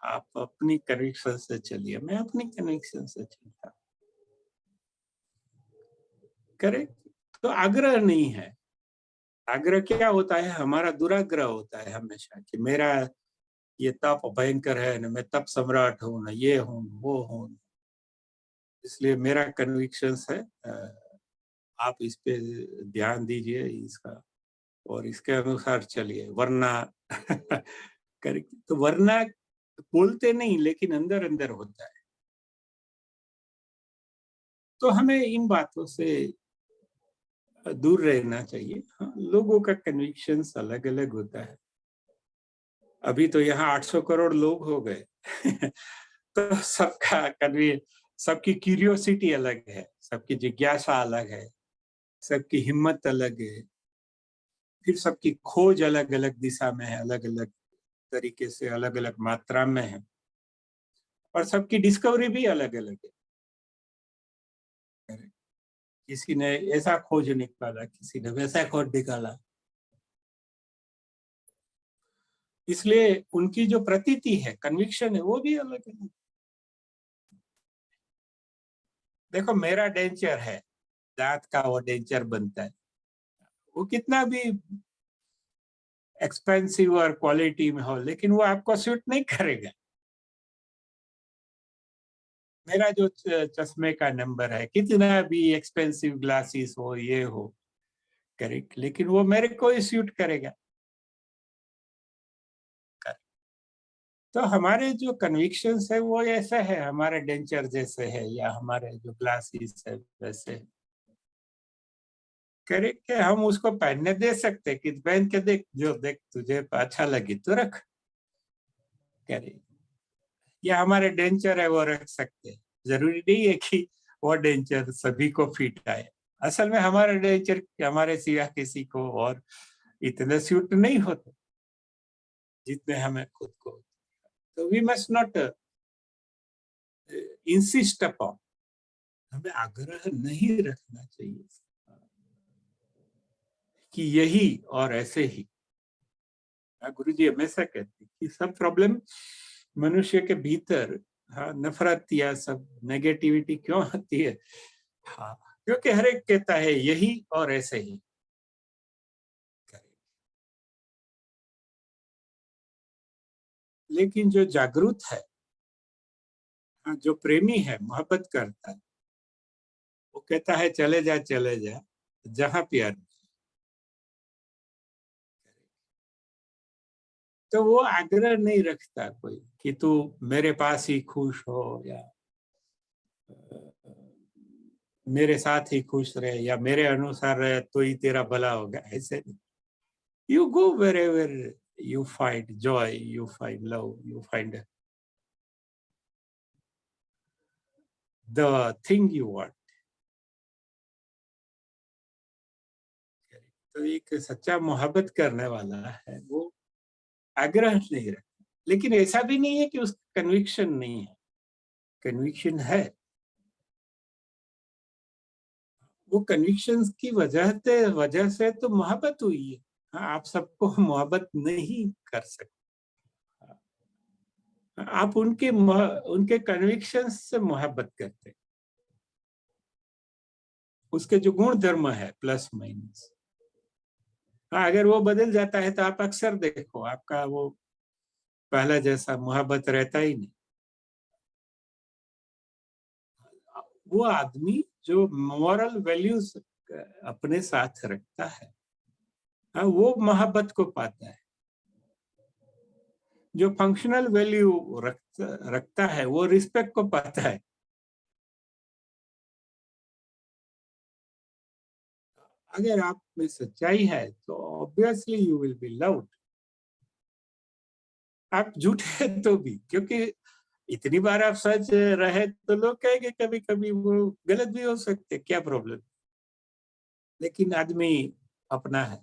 आप अपनी कन्विक्शन से चलिए, मैं अपनी कन्विक्शन से चलता। करेक्ट। तो आग्रह नहीं है। आग्रह क्या होता है? हमारा दुराग्रह होता है हमेशा कि मेरा ये तप भयंकर है, न मैं तप सम्राट हूँ, न ये हूँ वो हूँ। इसलिए मेरा कन्विक्शंस है, आप इस पे ध्यान दीजिए इसका और इसके अनुसार चलिए, वरना करेक्ट। तो वरना बोलते नहीं, लेकिन अंदर अंदर होता है। तो हमें इन बातों से दूर रहना चाहिए। हाँ, लोगों का कन्विक्शंस अलग अलग होता है। अभी तो यहाँ 800 करोड़ लोग हो गए तो सबका कन्वी सबकी क्यूरियोसिटी अलग है, सबकी जिज्ञासा अलग है, सबकी हिम्मत अलग है, फिर सबकी खोज अलग अलग दिशा में है, अलग अलग तरीके से, अलग अलग मात्रा में है, और सबकी डिस्कवरी भी अलग अलग है। किसी ने ऐसा खोज निकाला, किसी ने वैसा खोज निकाला, इसलिए उनकी जो प्रतीति है, कन्विक्शन है, वो भी अलग है। देखो, मेरा डेंचर है, दांत का वो डेंचर बनता है, वो कितना भी एक्सपेंसिव और क्वालिटी में हो, लेकिन वो आपको सूट नहीं करेगा। मेरा जो चश्मे का नंबर है, कितना भी एक्सपेंसिव ग्लासेस हो, ये हो, करेक्ट, लेकिन वो मेरे को ही सूट करेगा। तो हमारे जो कन्विक्शंस है वो ऐसा है, हमारे डेंचर जैसे है, या हमारे जो ग्लासेस है वैसे। करेक्ट है, हम उसको पहनने दे सकते कि पहन के देख, जो देख तुझे अच्छा लगे तो रख। करेक्ट। या हमारे डेंचर है वो रख सकते, जरूरी नहीं है कि वो डेंचर सभी को फिट आए। असल में हमारे डेंचर हमारे सिवा किसी को और इतने सूट नहीं होते जितने हमें खुद को। तो we must not insist upon, हमें आग्रह नहीं रखना चाहिए कि यही और ऐसे ही। गुरु जी हमेशा कहते कि सब प्रॉब्लम मनुष्य के भीतर, हाँ, नफरत या सब नेगेटिविटी क्यों आती है? हाँ, क्योंकि हर एक कहता है यही और ऐसे ही। लेकिन जो जागरूक है, हाँ, जो प्रेमी है, मोहब्बत करता है, वो कहता है चले जा जहां प्यार। तो वो आग्रह नहीं रखता कोई कि तू मेरे पास ही खुश हो, या मेरे साथ ही खुश रहे, या मेरे अनुसार रहे तो ही तेरा भला होगा, ऐसे नहीं। You go wherever you find joy, you find love, you find the thing you want. तो एक सच्चा मोहब्बत करने वाला है वो आग्रह नहीं रखता, लेकिन ऐसा भी नहीं है कि उसका कन्विक्शन नहीं है, कन्विक्शन है। वो कन्विक्शन की वजह से तो मोहब्बत हुई है। हाँ, आप सबको मोहब्बत नहीं कर सकते, आप उनके कन्विक्शन से मोहब्बत करते हैं, उसके जो गुण धर्म है, प्लस माइनस। हाँ, अगर वो बदल जाता है तो आप अक्सर देखो आपका वो पहला जैसा मोहब्बत रहता ही नहीं। वो आदमी जो मॉरल वैल्यूज अपने साथ रखता है, हाँ, वो मोहब्बत को पाता है। जो फंक्शनल वैल्यू रखता है वो रिस्पेक्ट को पाता है। अगर आप में सच्चाई है तो obviously you will be loved. आप झूठे हैं तो भी, क्योंकि इतनी बार आप सच रहे तो लोग कहेंगे कभी कभी वो गलत भी हो सकते, क्या प्रॉब्लम। लेकिन आदमी अपना है।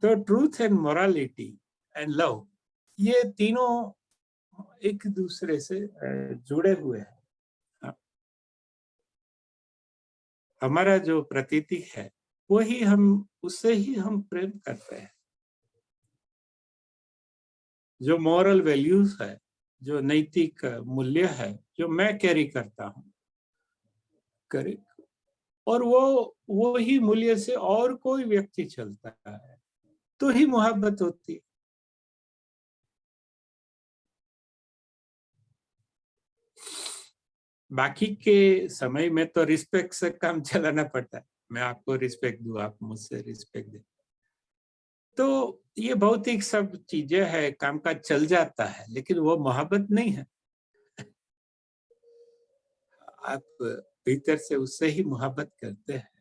तो truth and morality and love, ये तीनों एक दूसरे से जुड़े हुए हैं। हाँ, हमारा जो प्रतीति है वही हम, उससे ही हम प्रेम करते हैं। जो मॉरल वैल्यूज है, जो नैतिक मूल्य है, जो मैं कैरी करता हूँ, करे, और वो ही मूल्य से और कोई व्यक्ति चलता है तो ही मोहब्बत होती है। बाकी के समय में तो रिस्पेक्ट से काम चलाना पड़ता है। मैं आपको रिस्पेक्ट दूं, आप मुझसे रिस्पेक्ट दें, तो ये भौतिक सब चीजें है, काम काज चल जाता है, लेकिन वो मोहब्बत नहीं है। आप भीतर से उससे ही मोहब्बत करते हैं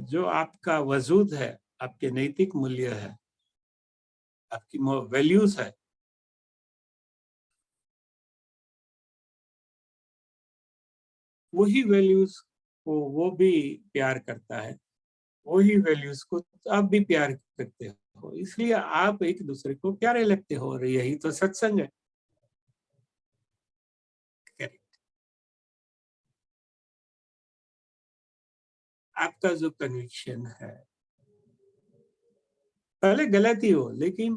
जो आपका वजूद है, आपके नैतिक मूल्य है, आपकी वैल्यूज है। वही वैल्यूज को वो भी प्यार करता है, वही वैल्यूज को आप भी प्यार करते हो, इसलिए आप एक दूसरे को प्यारे लगते हो, और यही तो सत्संग है। आपका जो कन्विक्शन है भले गलत ही हो, लेकिन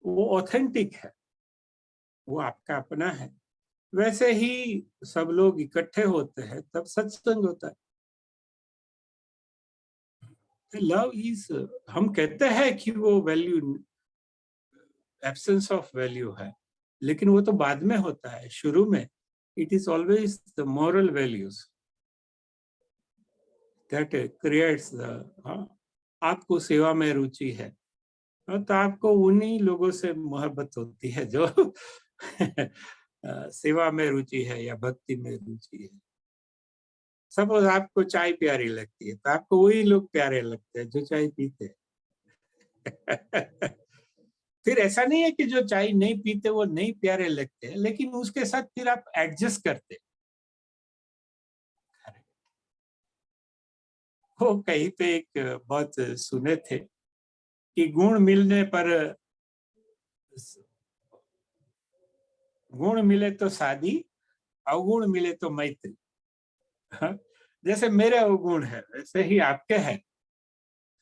वो ऑथेंटिक है, वो आपका अपना है। वैसे ही सब लोग इकट्ठे होते हैं तब सत्संग होता है। लव इज, हम कहते हैं कि वो वैल्यू, एब्सेंस ऑफ वैल्यू है, लेकिन वो तो बाद में होता है। शुरू में it is always the moral values that creates the, आपको सेवा में रुचि है, तो आपको उन्हीं लोगों से मोहब्बत होती है जो सेवा में रुचि है या भक्ति में रुचि है। सपोज आपको चाय प्यारी लगती है तो आपको वही लोग प्यारे लगते हैं जो चाय पीते हैं। फिर ऐसा नहीं है कि जो चाय नहीं पीते वो नहीं प्यारे लगते हैं, लेकिन उसके साथ फिर आप एडजस्ट करते हैं। वो कहीं पे एक बहुत सुने थे कि गुण मिलने पर, गुण मिले तो शादी, अवगुण मिले तो मैत्री। हाँ? जैसे मेरे अवगुण है वैसे ही आपके हैं,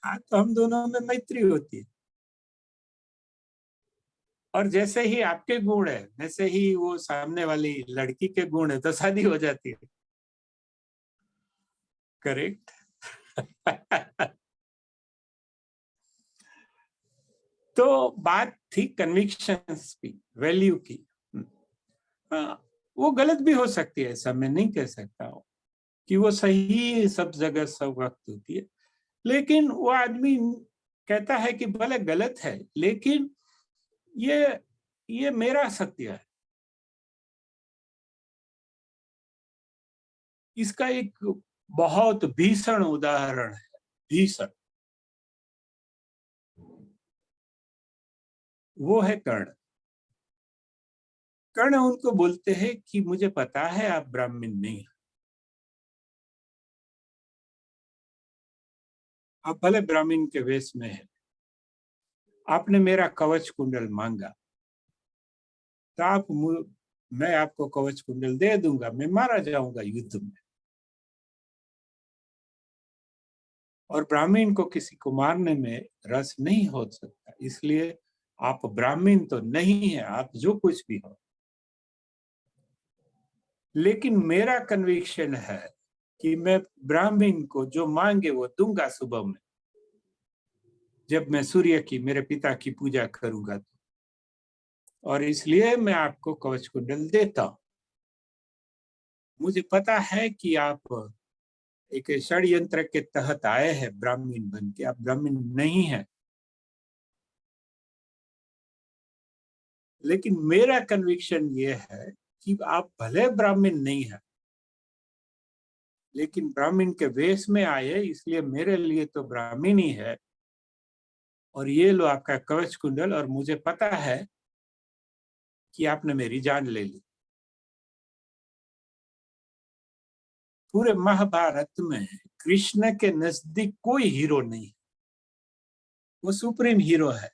हाँ, तो हम दोनों में मैत्री होती है। और जैसे ही आपके गुण है वैसे ही वो सामने वाली लड़की के गुण है तो शादी हो जाती है। करेक्ट। तो बात थी कन्विक्शंस की, वैल्यू की। वो गलत भी हो सकती है, ऐसा मैं नहीं कह सकता हूँ कि वो सही सब जगह सब वक्त होती है। लेकिन वो आदमी कहता है कि भले गलत है, लेकिन ये ये मेरा सत्य है। इसका एक बहुत भीषण उदाहरण है, भीषण, वो है कर्ण। कर्ण उनको बोलते हैं कि मुझे पता है आप ब्राह्मण नहीं, आप भले ब्राह्मण के वेश में है, आपने मेरा कवच कुंडल मांगा, तो मैं आपको कवच कुंडल दे दूंगा, मैं मारा जाऊंगा युद्ध में। और ब्राह्मण को किसी को मारने में रस नहीं हो सकता, इसलिए आप ब्राह्मण तो नहीं है, आप जो कुछ भी हो। लेकिन मेरा कन्विक्शन है कि मैं ब्राह्मण को जो मांगे वो दूंगा सुबह में, जब मैं सूर्य की, मेरे पिता की पूजा करूंगा तो। और इसलिए मैं आपको कवच कुंडल देता हूं। मुझे पता है कि आप एक षड्यंत्र के तहत आए हैं ब्राह्मण बन के, आप ब्राह्मण नहीं है। लेकिन मेरा कन्विक्शन ये है कि आप भले ब्राह्मण नहीं है, लेकिन ब्राह्मण के वेश में आए, इसलिए मेरे लिए तो ब्राह्मण ही है। और ये लो आपका कवच कुंडल, और मुझे पता है कि आपने मेरी जान ले ली। पूरे महाभारत में कृष्ण के नजदीक कोई हीरो नहीं, वो सुप्रीम हीरो है।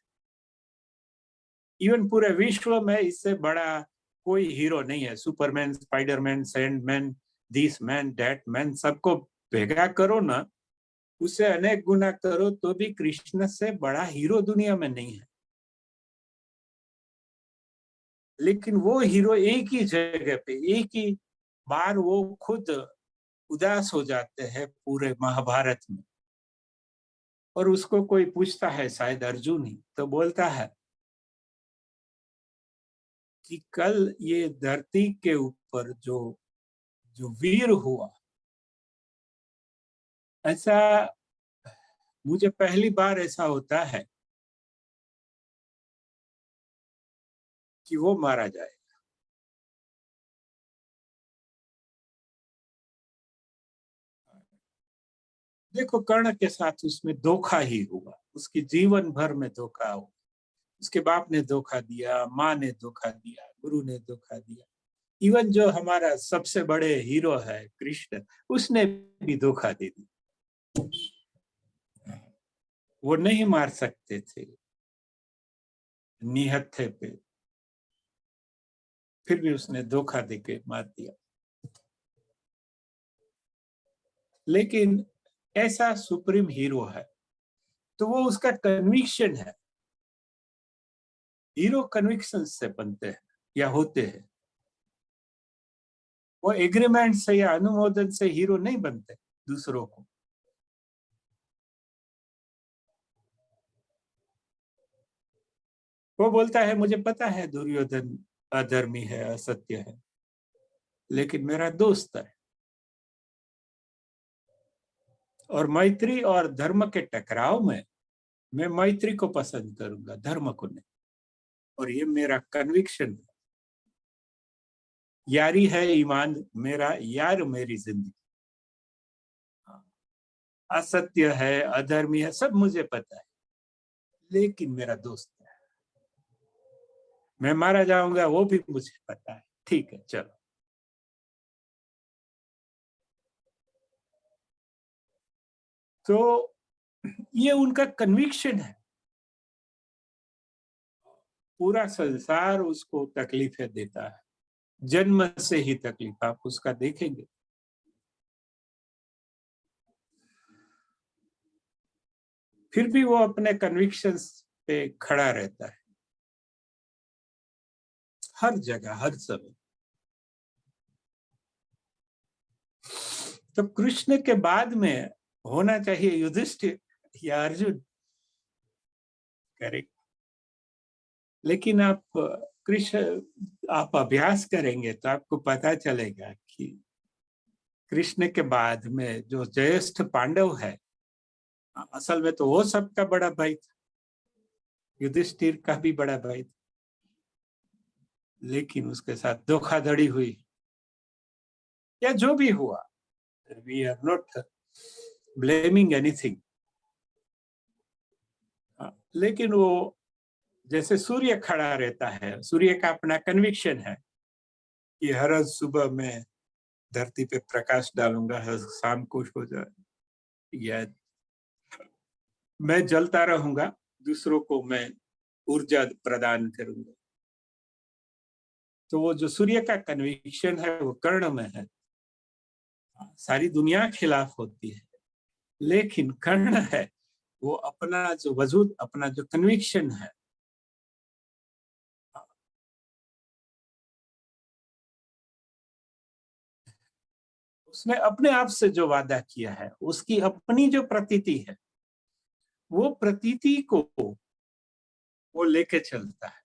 इवन पूरे विश्व में इससे बड़ा कोई हीरो नहीं है। Superman, Spiderman, Sandman, this man, that man, सबको भेगा करो ना, उसे अनेक गुना करो तो भी कृष्ण से बड़ा हीरो दुनिया में नहीं है। लेकिन वो हीरो एक ही जगह पे, एक ही बार वो खुद उदास हो जाते हैं पूरे महाभारत में। और उसको कोई पूछता है, शायद अर्जुन ही, तो बोलता है कि कल ये धरती के ऊपर जो जो वीर हुआ, ऐसा मुझे पहली बार ऐसा होता है कि वो मारा जाए। देखो, कर्ण के साथ उसमें धोखा ही हुआ, उसकी जीवन भर में धोखा हुआ। उसके बाप ने धोखा दिया, माँ ने धोखा दिया, गुरु ने धोखा दिया। इवन जो हमारा सबसे बड़े हीरो है कृष्ण, उसने भी धोखा दे दी। वो नहीं मार सकते थे निहत्थे पे, फिर भी उसने धोखा देके मार दिया। लेकिन ऐसा सुप्रीम हीरो है तो वो उसका कन्विक्शन है। हीरो कन्विक्शन से बनते हैं या होते हैं। वो एग्रीमेंट से या अनुमोदन से हीरो नहीं बनते दूसरों को। वो बोलता है, मुझे पता है दुर्योधन अधर्मी है, असत्य है, लेकिन मेरा दोस्त है। और मैत्री और धर्म के टकराव में मैं मैत्री को पसंद करूंगा, धर्म को नहीं। और ये मेरा कन्विक्शन है। यारी है ईमान मेरा यार, मेरी जिंदगी। असत्य है, अधर्मी है, सब मुझे पता है, लेकिन मेरा दोस्त है। मैं मारा जाऊंगा वो भी मुझे पता है। ठीक है, चलो। तो ये उनका कन्विक्शन है। पूरा संसार उसको तकलीफें देता है, जन्म से ही तकलीफ आप उसका देखेंगे। फिर भी वो अपने कन्विक्शंस पे खड़ा रहता है, हर जगह, हर समय। तो कृष्ण के बाद में होना चाहिए युधिष्ठिर या अर्जुन, करेक्ट। लेकिन आप कृष्ण, आप अभ्यास करेंगे तो आपको पता चलेगा कि कृष्ण के बाद में जो ज्येष्ठ पांडव है, असल में तो वो सबका बड़ा भाई था, युधिष्ठिर का भी बड़ा भाई था। लेकिन उसके साथ धोखाधड़ी हुई या जो भी हुआ, we are not blaming anything. लेकिन वो जैसे सूर्य खड़ा रहता है, सूर्य का अपना कन्विक्शन है कि हर सुबह मैं धरती पे प्रकाश डालूंगा, हर शाम को हो जाए, या मैं जलता रहूंगा, दूसरों को मैं ऊर्जा प्रदान करूंगा। तो वो जो सूर्य का कन्विक्शन है वो कर्ण में है। सारी दुनिया खिलाफ होती है, लेकिन कर्ण है वो अपना जो वजूद, अपना जो कन्विक्शन है, उसने अपने आप से जो वादा किया है, उसकी अपनी जो प्रतीति है, वो प्रतीति को वो लेके चलता है।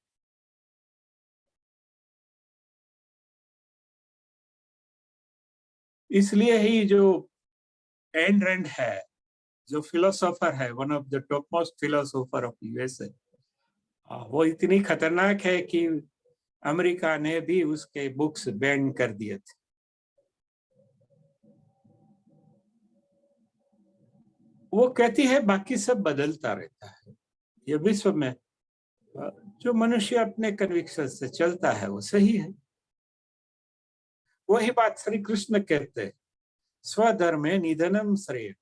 इसलिए ही जो एन रैंड है, जो फिलोसोफर है, one of the top most philosopher of USA, वो इतनी खतरनाक है कि अमेरिका ने भी उसके बुक्स बैन कर दिए थे। वो कहती है बाकी सब बदलता रहता है, ये विश्व में जो मनुष्य अपने कन्विक्शन से चलता है वो सही है। वही बात श्री कृष्ण कहते हैं, स्वधर्मे निधनम श्रेय।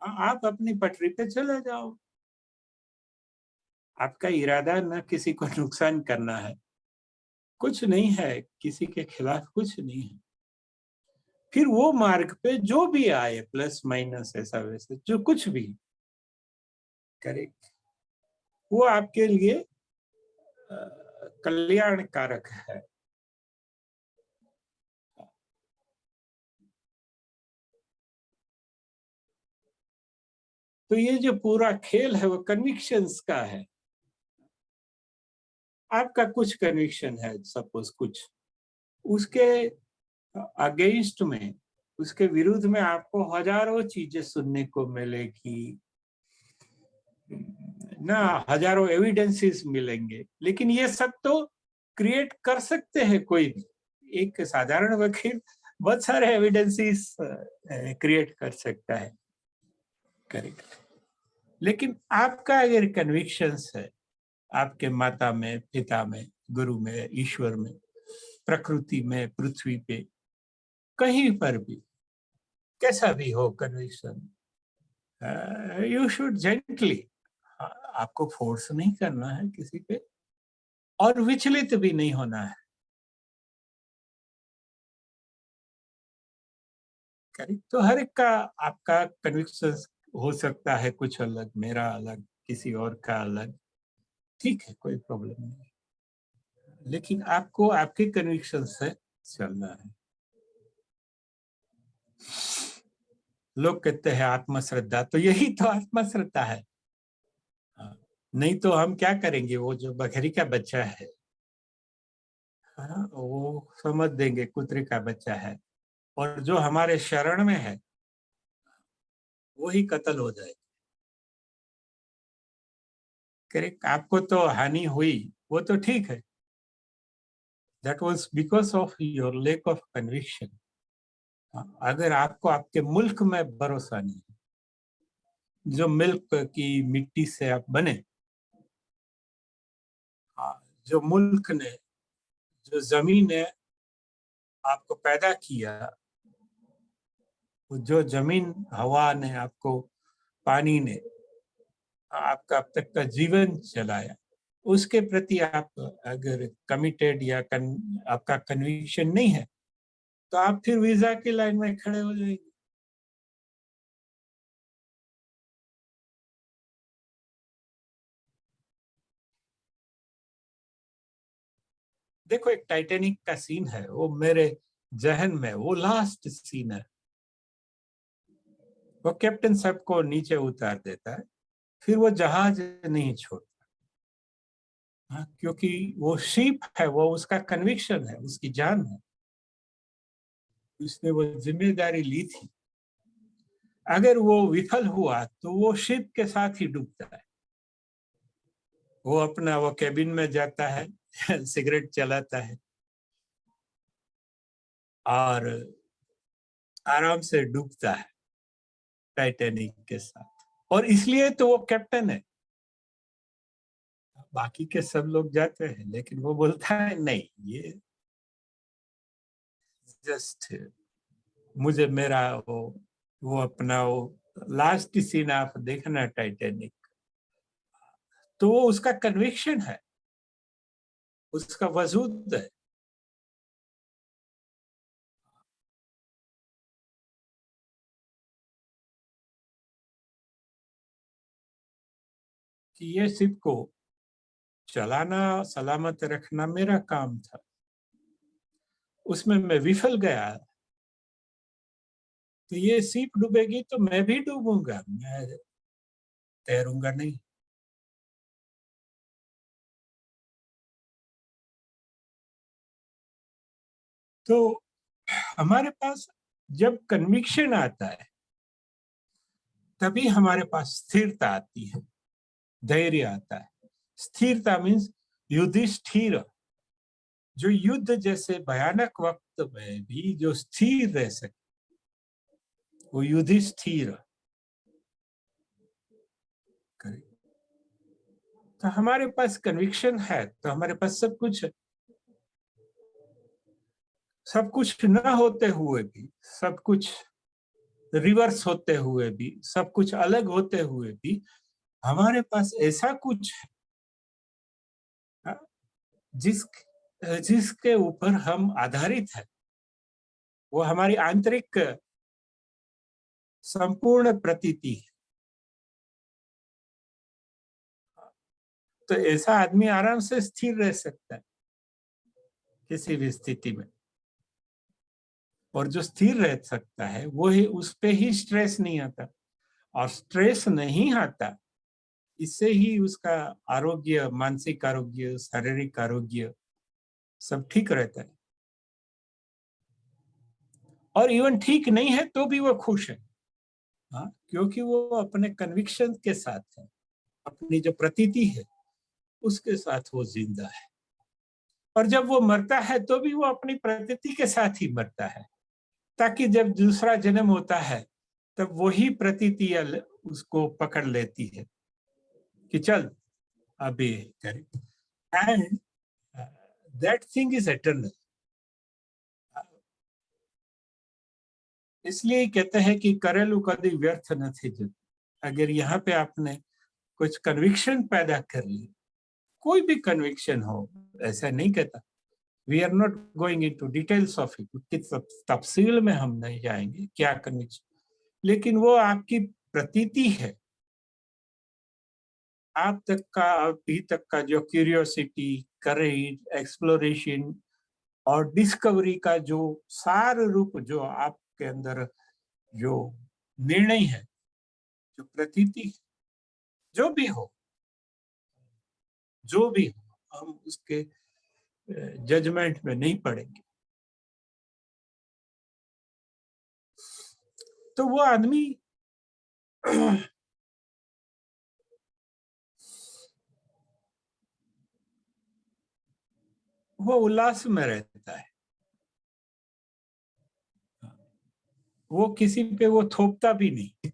आप अपनी पटरी पे चले जाओ, आपका इरादा न किसी को नुकसान करना है, कुछ नहीं है, किसी के खिलाफ कुछ नहीं है। फिर वो मार्ग पे जो भी आए, प्लस माइनस ऐसा वैसे जो कुछ भी करे, वो आपके लिए कल्याणकारक है। तो ये जो पूरा खेल है वो कन्विक्शंस का है। आपका कुछ कन्विक्शन है, सपोज कुछ, उसके अगेंस्ट में, उसके विरुद्ध में आपको हजारों चीजें सुनने को मिलेगी ना, हजारों एविडेंसेस मिलेंगे, लेकिन ये सब तो क्रिएट कर सकते हैं कोई भी। एक साधारण वकील बहुत सारे एविडेंसेस क्रिएट कर सकता है, करेक्ट। लेकिन आपका अगर कन्विक्शंस है, आपके माता में, पिता में, गुरु में, ईश्वर में, प्रकृति में, पृथ्वी पे, कहीं पर भी कैसा भी हो कन्विक्शन, यू शुड जेंटली, आपको फोर्स नहीं करना है किसी पे, और विचलित भी नहीं होना है। करेक्ट। तो हर एक का आपका कन्विक्शन हो सकता है कुछ अलग, मेरा अलग, किसी और का अलग, ठीक है, कोई प्रॉब्लम नहीं, लेकिन आपको आपके कन्विक्शन से चलना है। लोग कहते हैं आत्मश्रद्धा, तो यही तो आत्मश्रद्धा है। नहीं तो हम क्या करेंगे, वो जो बकरी का बच्चा है, वो समझ देंगे कुतरे का बच्चा है, और जो हमारे शरण में है वही कत्ल हो जाए। करेक्ट। आपको तो हानि हुई, वो तो ठीक है, that was because of your lack of conviction. अगर आपको आपके मुल्क में भरोसा नहीं, जो मिल्क की मिट्टी से आप बने, जो मुल्क ने, जो जमीन ने आपको पैदा किया, जो जमीन हवा ने आपको, पानी ने आपका अब तक का जीवन चलाया, उसके प्रति आप अगर कमिटेड या आपका कन्विक्शन नहीं है, तो आप फिर वीजा की लाइन में खड़े हो जाएंगे। देखो, एक टाइटैनिक का सीन है, वो मेरे जहन में वो लास्ट सीन है। वो कैप्टन साहब को नीचे उतार देता है, फिर वो जहाज नहीं छोड़ता। हाँ, क्योंकि वो शिप है, वो उसका कन्विक्शन है, उसकी जान है, उसने वो जिम्मेदारी ली थी। अगर वो विफल हुआ तो वो शिप के साथ ही डूबता है। वो अपना वो कैबिन में जाता है सिगरेट चलाता है और आराम से डूबता है टाइटैनिक के साथ। और इसलिए तो वो कैप्टन है, बाकी के सब लोग जाते हैं, लेकिन वो बोलता है नहीं, ये जस्ट, मुझे मेरा वो अपना वो लास्ट सीन आप देखना टाइटैनिक, तो वो उसका कन्विक्शन है, उसका वजूद है कि ये शिप को चलाना, सलामत रखना मेरा काम था। उसमें मैं विफल गया, तो ये सीप डूबेगी तो मैं भी डूबूंगा, मैं तैरूंगा नहीं। तो हमारे पास जब कन्विक्शन आता है तभी हमारे पास स्थिरता आती है, धैर्य आता है। स्थिरता मीन्स युधिष्ठिर, जो युद्ध जैसे भयानक वक्त में भी जो स्थिर रह सके, वो युधिष्ठिर। तो हमारे पास कन्विक्शन है तो हमारे पास सब कुछ न होते हुए भी, सब कुछ रिवर्स होते हुए भी, सब कुछ अलग होते हुए भी हमारे पास ऐसा कुछ है जिस जिसके ऊपर हम आधारित है। वो हमारी आंतरिक संपूर्ण प्रतीति है। तो ऐसा आदमी आराम से स्थिर रह सकता है किसी भी स्थिति में। और जो स्थिर रह सकता है वो ही, उस पे ही स्ट्रेस नहीं आता। और स्ट्रेस नहीं आता, इससे ही उसका आरोग्य, मानसिक आरोग्य, शारीरिक आरोग्य सब ठीक रहता है। और इवन ठीक नहीं है तो भी वो खुश है। हाँ, क्योंकि वो अपने कन्विक्शन के साथ है, अपनी जो प्रतीति है उसके साथ वो जिंदा है। और जब वो मरता है तो भी वो अपनी प्रकृति के साथ ही मरता है, ताकि जब दूसरा जन्म होता है तब वही प्रतीति उसको पकड़ लेती है कि चल अभी करें। And that thing is eternal. इसलिए कहते हैं कि करेलू कभी व्यर्थ न थे जब। अगर यहाँ पे आपने कुछ कन्विक्शन पैदा कर ली, कोई भी कन्विक्शन हो, ऐसा नहीं कहता, we are not going into details of it, उसकी तफसील में हम नहीं जाएंगे क्या कन्विक्शन, लेकिन वो आपकी प्रतीति है। आप तक का, अभी तक का जो क्यूरियोसिटी, करेज, एक्सप्लोरेशन और डिस्कवरी का जो सार रूप, जो आपके अंदर जो निर्णय है, जो प्रतीति, जो भी हो, जो भी हो, हम उसके जजमेंट में नहीं पड़ेंगे। तो वो आदमी वो उल्लास में रहता है। वो किसी पे वो थोपता भी नहीं,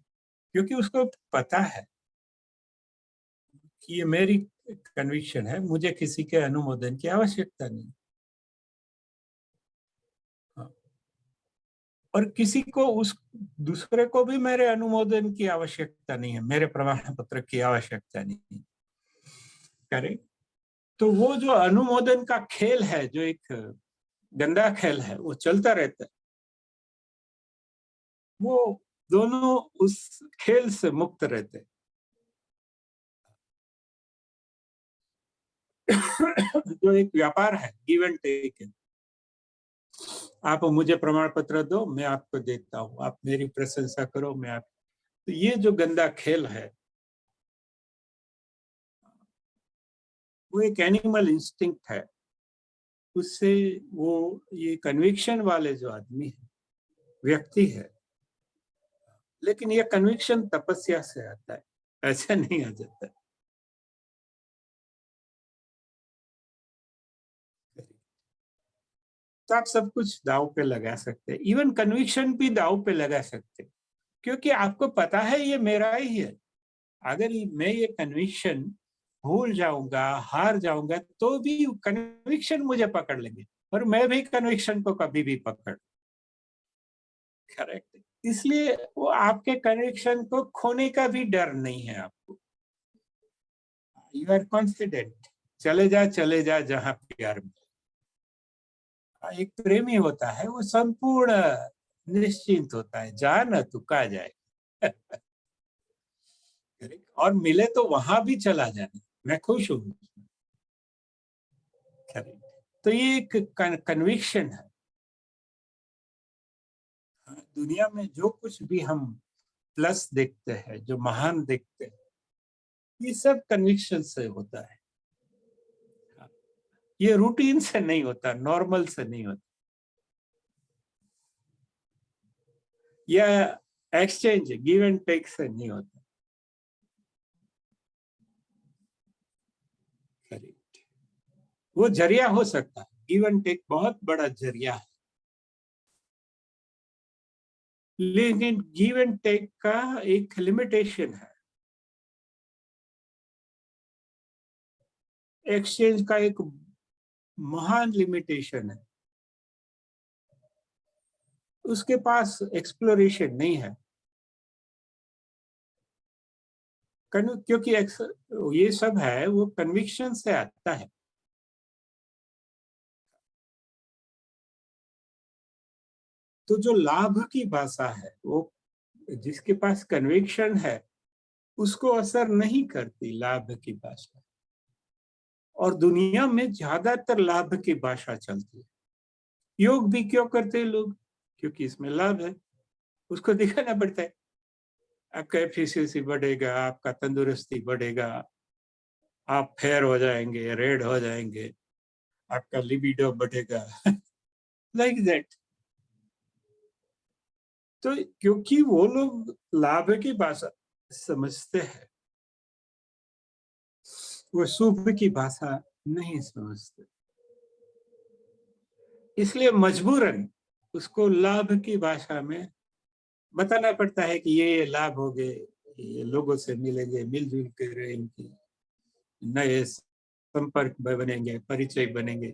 क्योंकि उसको पता है कि ये मेरी कन्विक्शन है, मुझे किसी के अनुमोदन की आवश्यकता नहीं। और किसी को, उस दूसरे को भी मेरे अनुमोदन की आवश्यकता नहीं है, मेरे प्रमाण पत्र की आवश्यकता नहीं करे। तो वो जो अनुमोदन का खेल है, जो एक गंदा खेल है, वो चलता रहता है। वो दोनों उस खेल से मुक्त रहते हैं। जो एक व्यापार है, गिव एंड टेक है। आप मुझे प्रमाण पत्र दो, मैं आपको देता हूँ, आप मेरी प्रशंसा करो, मैं आप। तो ये जो गंदा खेल है, वो एक एनिमल इंस्टिंक्ट है। उससे वो, ये कन्विक्शन वाले जो आदमी है, व्यक्ति है, लेकिन ये कन्विक्शन तपस्या से आता है, ऐसे नहीं आ जाता। तो आप सब कुछ दाव पे लगा सकते हैं, इवन कन्विक्शन भी दाव पे लगा सकते हैं, क्योंकि आपको पता है ये मेरा ही है। अगर मैं ये कन्विक्शन भूल जाऊंगा, हार जाऊंगा, तो भी कन्विक्शन मुझे पकड़ लेंगे, और मैं भी कन्विक्शन को कभी भी पकड़। करेक्ट। इसलिए वो आपके कन्विक्शन को खोने का भी डर नहीं है आपको। यू आर कॉन्फिडेंट, चले जा जहां प्यार में। एक प्रेमी होता है, वो संपूर्ण निश्चिंत होता है, जा न तू का जाए। और मिले तो वहां भी चला जाना, मैं खुश हूं। तो ये एक कन्विक्शन है दुनिया में जो कुछ भी हम प्लस देखते हैं, जो महान देखते हैं, ये सब कन्विक्शन से होता है। ये रूटीन से नहीं होता, नॉर्मल से नहीं होता। यह एक्सचेंज, गिव एंड टेक से नहीं होता। करेक्ट। वो जरिया हो सकता है, गिव एंड टेक बहुत बड़ा जरिया है, लेकिन गिव एंड टेक का एक लिमिटेशन है। एक्सचेंज का एक महान लिमिटेशन है, उसके पास एक्सप्लोरेशन नहीं है। क्योंकि ये सब है वो कन्विक्शन से आता है। तो जो लाभ की भाषा है वो जिसके पास कन्विक्शन है उसको असर नहीं करती लाभ की भाषा। और दुनिया में ज्यादातर लाभ की भाषा चलती है। योग भी क्यों करते हैं लोग? क्योंकि इसमें लाभ है, उसको दिखाना पड़ता है। आपका एफिशिएंसी बढ़ेगा, आपका तंदुरुस्ती बढ़ेगा, आप फेयर हो जाएंगे, रेड हो जाएंगे, आपका लिबिडो बढ़ेगा लाइक दैट। तो क्योंकि वो लोग लाभ की भाषा समझते हैं, वो शुभ की भाषा नहीं समझते, इसलिए मजबूरन उसको लाभ की भाषा में बताना पड़ता है कि ये लाभ हो गए, ये लोगों से मिलेंगे, मिलजुल के रहेंगे, नए संपर्क बनेंगे, परिचय बनेंगे,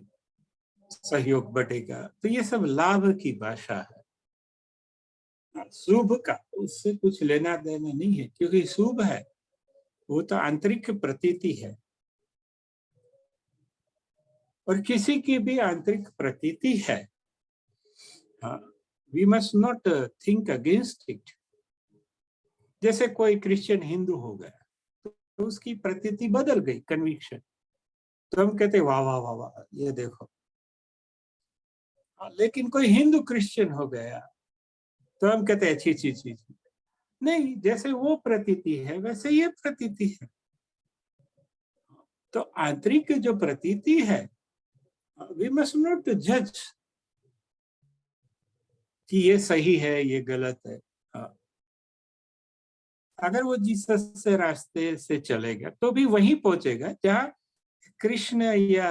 सहयोग बढ़ेगा। तो ये सब लाभ की भाषा है। शुभ का उससे कुछ लेना देना नहीं है, क्योंकि शुभ है वो तो आंतरिक प्रतीति है, और किसी की भी आंतरिक प्रतीति है। We must not think against it. जैसे कोई क्रिश्चियन हिंदू हो गया तो उसकी प्रतीति बदल गई, कन्विक्शन, तो हम कहते वाह वाह वाह वाह, ये देखो। लेकिन कोई हिंदू क्रिश्चियन हो गया तो हम कहते हैं अच्छी अच्छी चीज। नहीं, जैसे वो प्रतीति है वैसे ये प्रतीति है। तो आंतरिक जो प्रतीति है, वी मस्ट नॉट जज कि ये सही है ये गलत है। अगर वो जीसस से रास्ते से चलेगा तो भी वहीं पहुंचेगा जहां कृष्ण या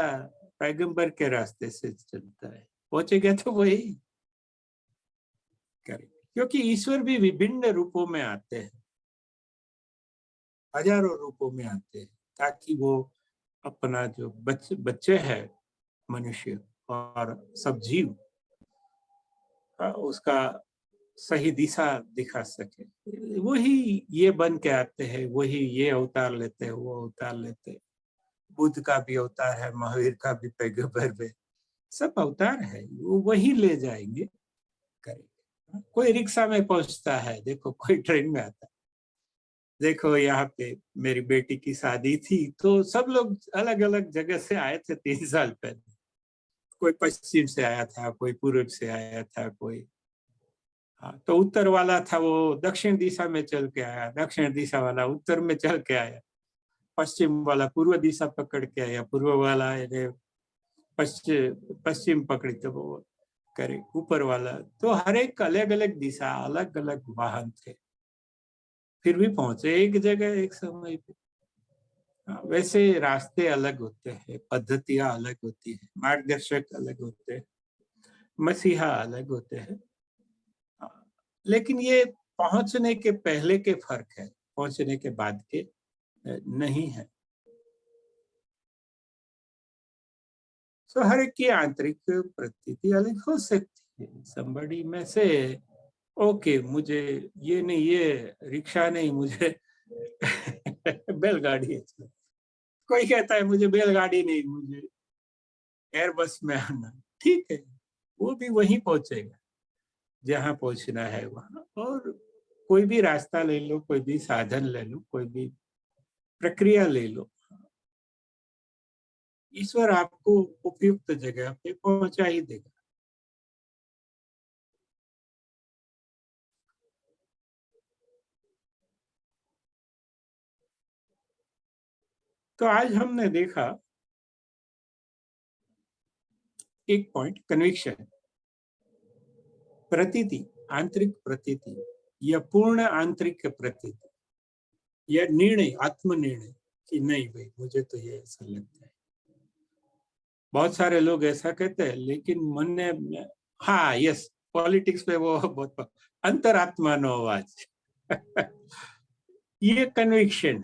पैगंबर के रास्ते से चलता है, पहुंचेगा तो वही करेगा। क्योंकि ईश्वर भी विभिन्न रूपों में आते हैं, हजारों रूपों में आते हैं, ताकि वो अपना जो बच्चे हैं, मनुष्य और सब जीव, उसका सही दिशा दिखा सके। वही ये बन के आते हैं, वही ये अवतार लेते हैं, वो अवतार लेते हैं। बुद्ध का भी अवतार है, महावीर का भी, पैगंबर भी, सब अवतार है, वो वही ले जाएंगे, करेंगे। कोई रिक्शा में पहुंचता है, देखो कोई ट्रेन में आता है। देखो यहाँ पे मेरी बेटी की शादी थी तो सब लोग अलग अलग जगह से आए थे 3 साल पहले। कोई पश्चिम से आया था, कोई पूर्व से आया था, कोई, हाँ, तो उत्तर वाला था वो दक्षिण दिशा में चल के आया, दक्षिण दिशा वाला उत्तर में चल के आया, पश्चिम वाला पूर्व दिशा पकड़ के आया, पूर्व वाला ने पश्चिम पकड़ी तो वो करे ऊपर वाला। तो हर एक अलग अलग दिशा, अलग अलग वाहन थे, फिर भी पहुंचे एक जगह एक समय पे। वैसे रास्ते अलग होते हैं, पद्धतियां अलग होती है, मार्गदर्शक अलग होते हैं, मसीहा अलग होते हैं। लेकिन ये पहुंचने के पहले के फर्क है, पहुंचने के बाद के नहीं है। सो हर एक की आंतरिक प्रतीति अलग हो सकती है। somebody में से ओके मुझे ये नहीं, ये रिक्शा नहीं, मुझे बैलगाड़ी है। कोई कहता है मुझे बैलगाड़ी नहीं, मुझे एयरबस में आना। ठीक है, वो भी वहीं पहुंचेगा जहां पहुंचना है वहां। और कोई भी रास्ता ले लो, कोई भी साधन ले लो, कोई भी प्रक्रिया ले लो, ईश्वर आपको उपयुक्त जगह पे पहुंचा ही देगा। तो आज हमने देखा एक पॉइंट, कन्विक्शन, प्रतीति, आंतरिक प्रतीति या पूर्ण आंतरिक प्रतीति या निर्णय, आत्मनिर्णय कि नहीं भाई मुझे तो ये ऐसा लगता है। बहुत सारे लोग ऐसा कहते हैं, लेकिन मन में, हाँ यस, पॉलिटिक्स पे वो बहुत अंतरात्मा नो आवाज ये कन्विक्शन।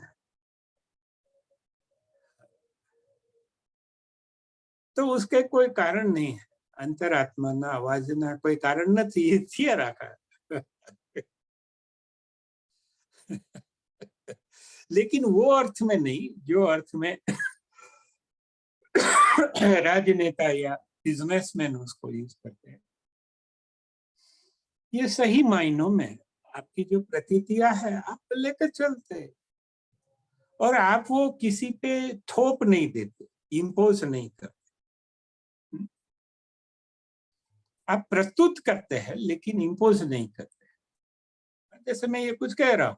तो उसके कोई कारण नहीं है, अंतरात्मा ना आवाज ना कोई कारण નથી, થયા રાખा लेकिन वो अर्थ में नहीं जो अर्थ में राजनेता या बिजनेसमैन उसको यूज करते हैं। ये सही मायनों में आपकी जो प्रतीतियां है आप लेकर चलते हैं, और आप वो किसी पे थोप नहीं देते, इम्पोज नहीं करते। आप प्रस्तुत करते हैं लेकिन इम्पोज नहीं करते। जैसे मैं ये कुछ कह रहा हूं,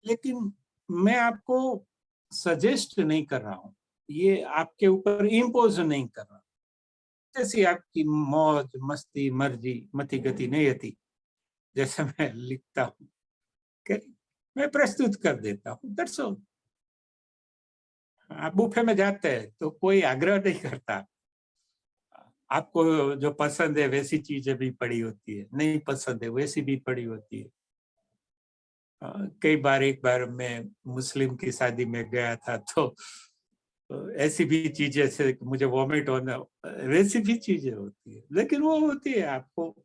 लेकिन मैं आपको सजेस्ट नहीं कर रहा हूं, ये आपके ऊपर इम्पोज नहीं कर रहा। जैसी आपकी मौज मस्ती मर्जी मति गति नहीं आती, जैसे मैं लिखता हूँ मैं प्रस्तुत कर देता हूँ, दैट्स ऑल। आप बुफे में जाते हैं तो कोई आग्रह नहीं करता, आपको जो पसंद है वैसी चीजें भी पड़ी होती है, नहीं पसंद है वैसी भी पड़ी होती है। कई बार, एक बार मैं मुस्लिम की शादी में गया था तो ऐसी भी चीजें से मुझे वॉमिट होना, वैसी भी चीजें होती है, लेकिन वो होती है, आपको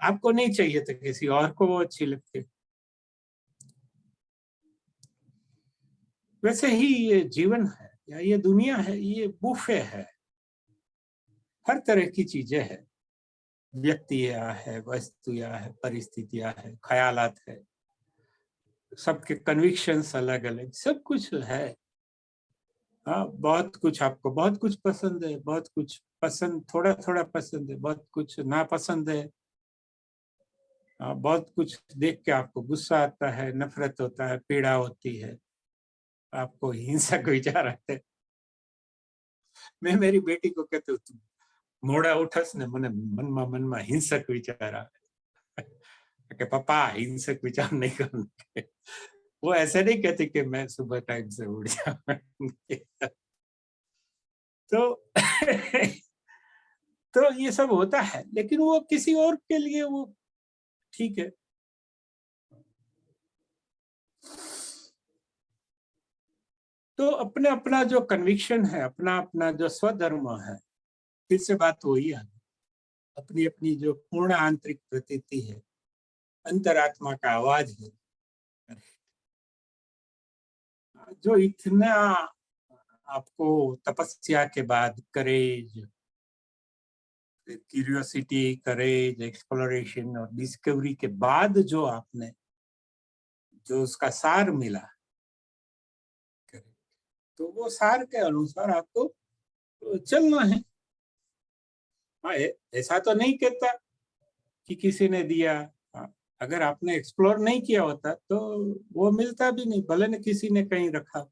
आपको नहीं चाहिए तो किसी और को वो अच्छी लगती है। वैसे ही ये जीवन है या ये दुनिया है, ये बुफे है, हर तरह की चीजें हैं, व्यक्तियां है, वस्तुयां है, परिस्थितियां है, ख्यालात है, सबके कन्विक्शंस अलग अलग, सब कुछ है। हाँ, बहुत कुछ आपको बहुत कुछ पसंद है, बहुत कुछ पसंद, थोड़ा थोड़ा पसंद है, बहुत कुछ नापसंद है। बहुत कुछ देख के आपको गुस्सा आता है, नफरत होता है, पीड़ा होती है, आपको हिंसक विचार आते हैं। मैं मेरी बेटी को कहती हूँ, तुम मोड़ा उठस ने मने मन में हिंसक विचार आवे कि पापा हिंसक विचार नहीं करने। वो ऐसे नहीं कहती कि मैं सुबह टाइम से उठ जाऊंगी तो तो ये सब होता है, लेकिन वो किसी और के लिए वो ठीक है। तो अपने अपना जो कन्विक्शन है, अपना अपना जो स्वधर्म है, फिर से बात वही है, अपनी अपनी जो पूर्ण आंतरिक प्रतीति है, अंतरात्मा का आवाज है, जो इतना आपको तपस्या के बाद, करेज, क्यूरियोसिटी, करेज, एक्सप्लोरेशन और डिस्कवरी के बाद जो आपने, जो उसका सार मिला, तो वो सार के अनुसार आपको चलना है। हाँ, ऐसा तो नहीं कहता कि किसी ने दिया। हाँ, अगर आपने एक्सप्लोर नहीं किया होता तो वो मिलता भी नहीं, भले न किसी ने कहीं रखा।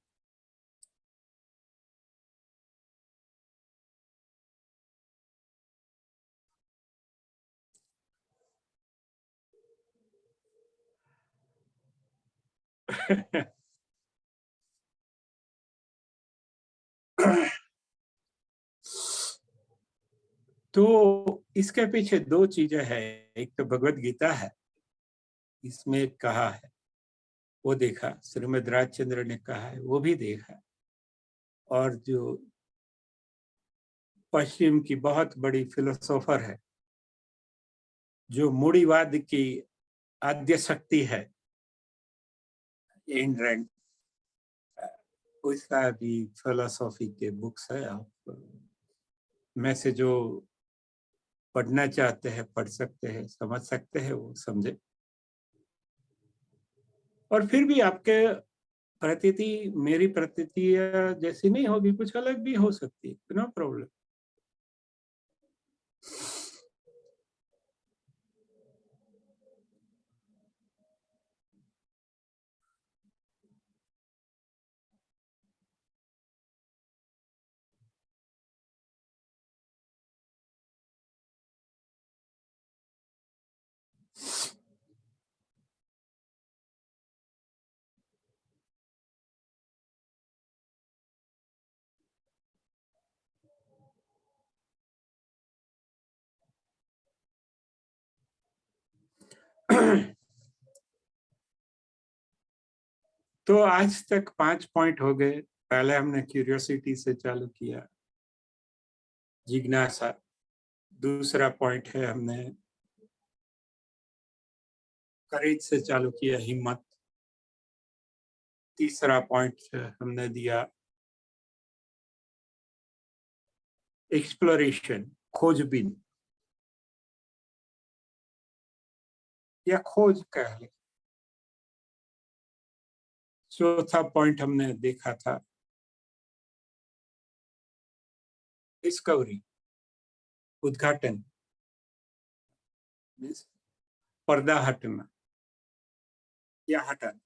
तो इसके पीछे दो चीजें हैं, एक तो भगवत गीता है, इसमें कहा है, वो देखा, श्रीमद राजचंद्र ने कहा है वो भी देखा, और जो पश्चिम की बहुत बड़ी फिलोसोफर है, जो मूढ़ीवाद की आद्य शक्ति है, एन रैंड, उसका भी फिलोसॉफी के बुक्स है, आप में से जो पढ़ना चाहते हैं पढ़ सकते हैं, समझ सकते हैं वो समझे। और फिर भी आपके प्रतीति मेरी प्रतीति जैसी नहीं होगी, कुछ अलग भी हो सकती है, नो प्रॉब्लम। तो आज तक 5 पॉइंट हो गए। पहले हमने क्यूरियोसिटी से चालू किया, जिज्ञासा। दूसरा पॉइंट है हमने करेज से चालू किया, हिम्मत। तीसरा पॉइंट हमने दिया एक्सप्लोरेशन, खोजबीन या खोज कह ले। चौथा पॉइंट हमने देखा था डिस्कवरी, उद्घाटन, पर्दा हटना या हटाना।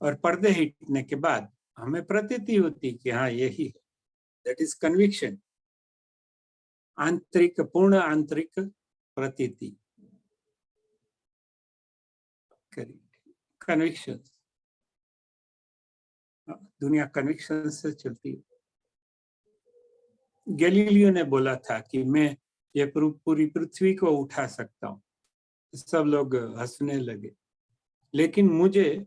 और पर्दे हटने के बाद हमें प्रतीति होती कि हाँ यही है, दैट इज कन्विक्शन, आंतरिक, पूर्ण आंतरिक प्रतीति, कन्विक्शन। दुनिया कन्विक्शन से चलती है। गैलीलियो ने बोला था कि मैं ये पूरी पृथ्वी को उठा सकता हूँ। सब लोग हंसने लगे, लेकिन मुझे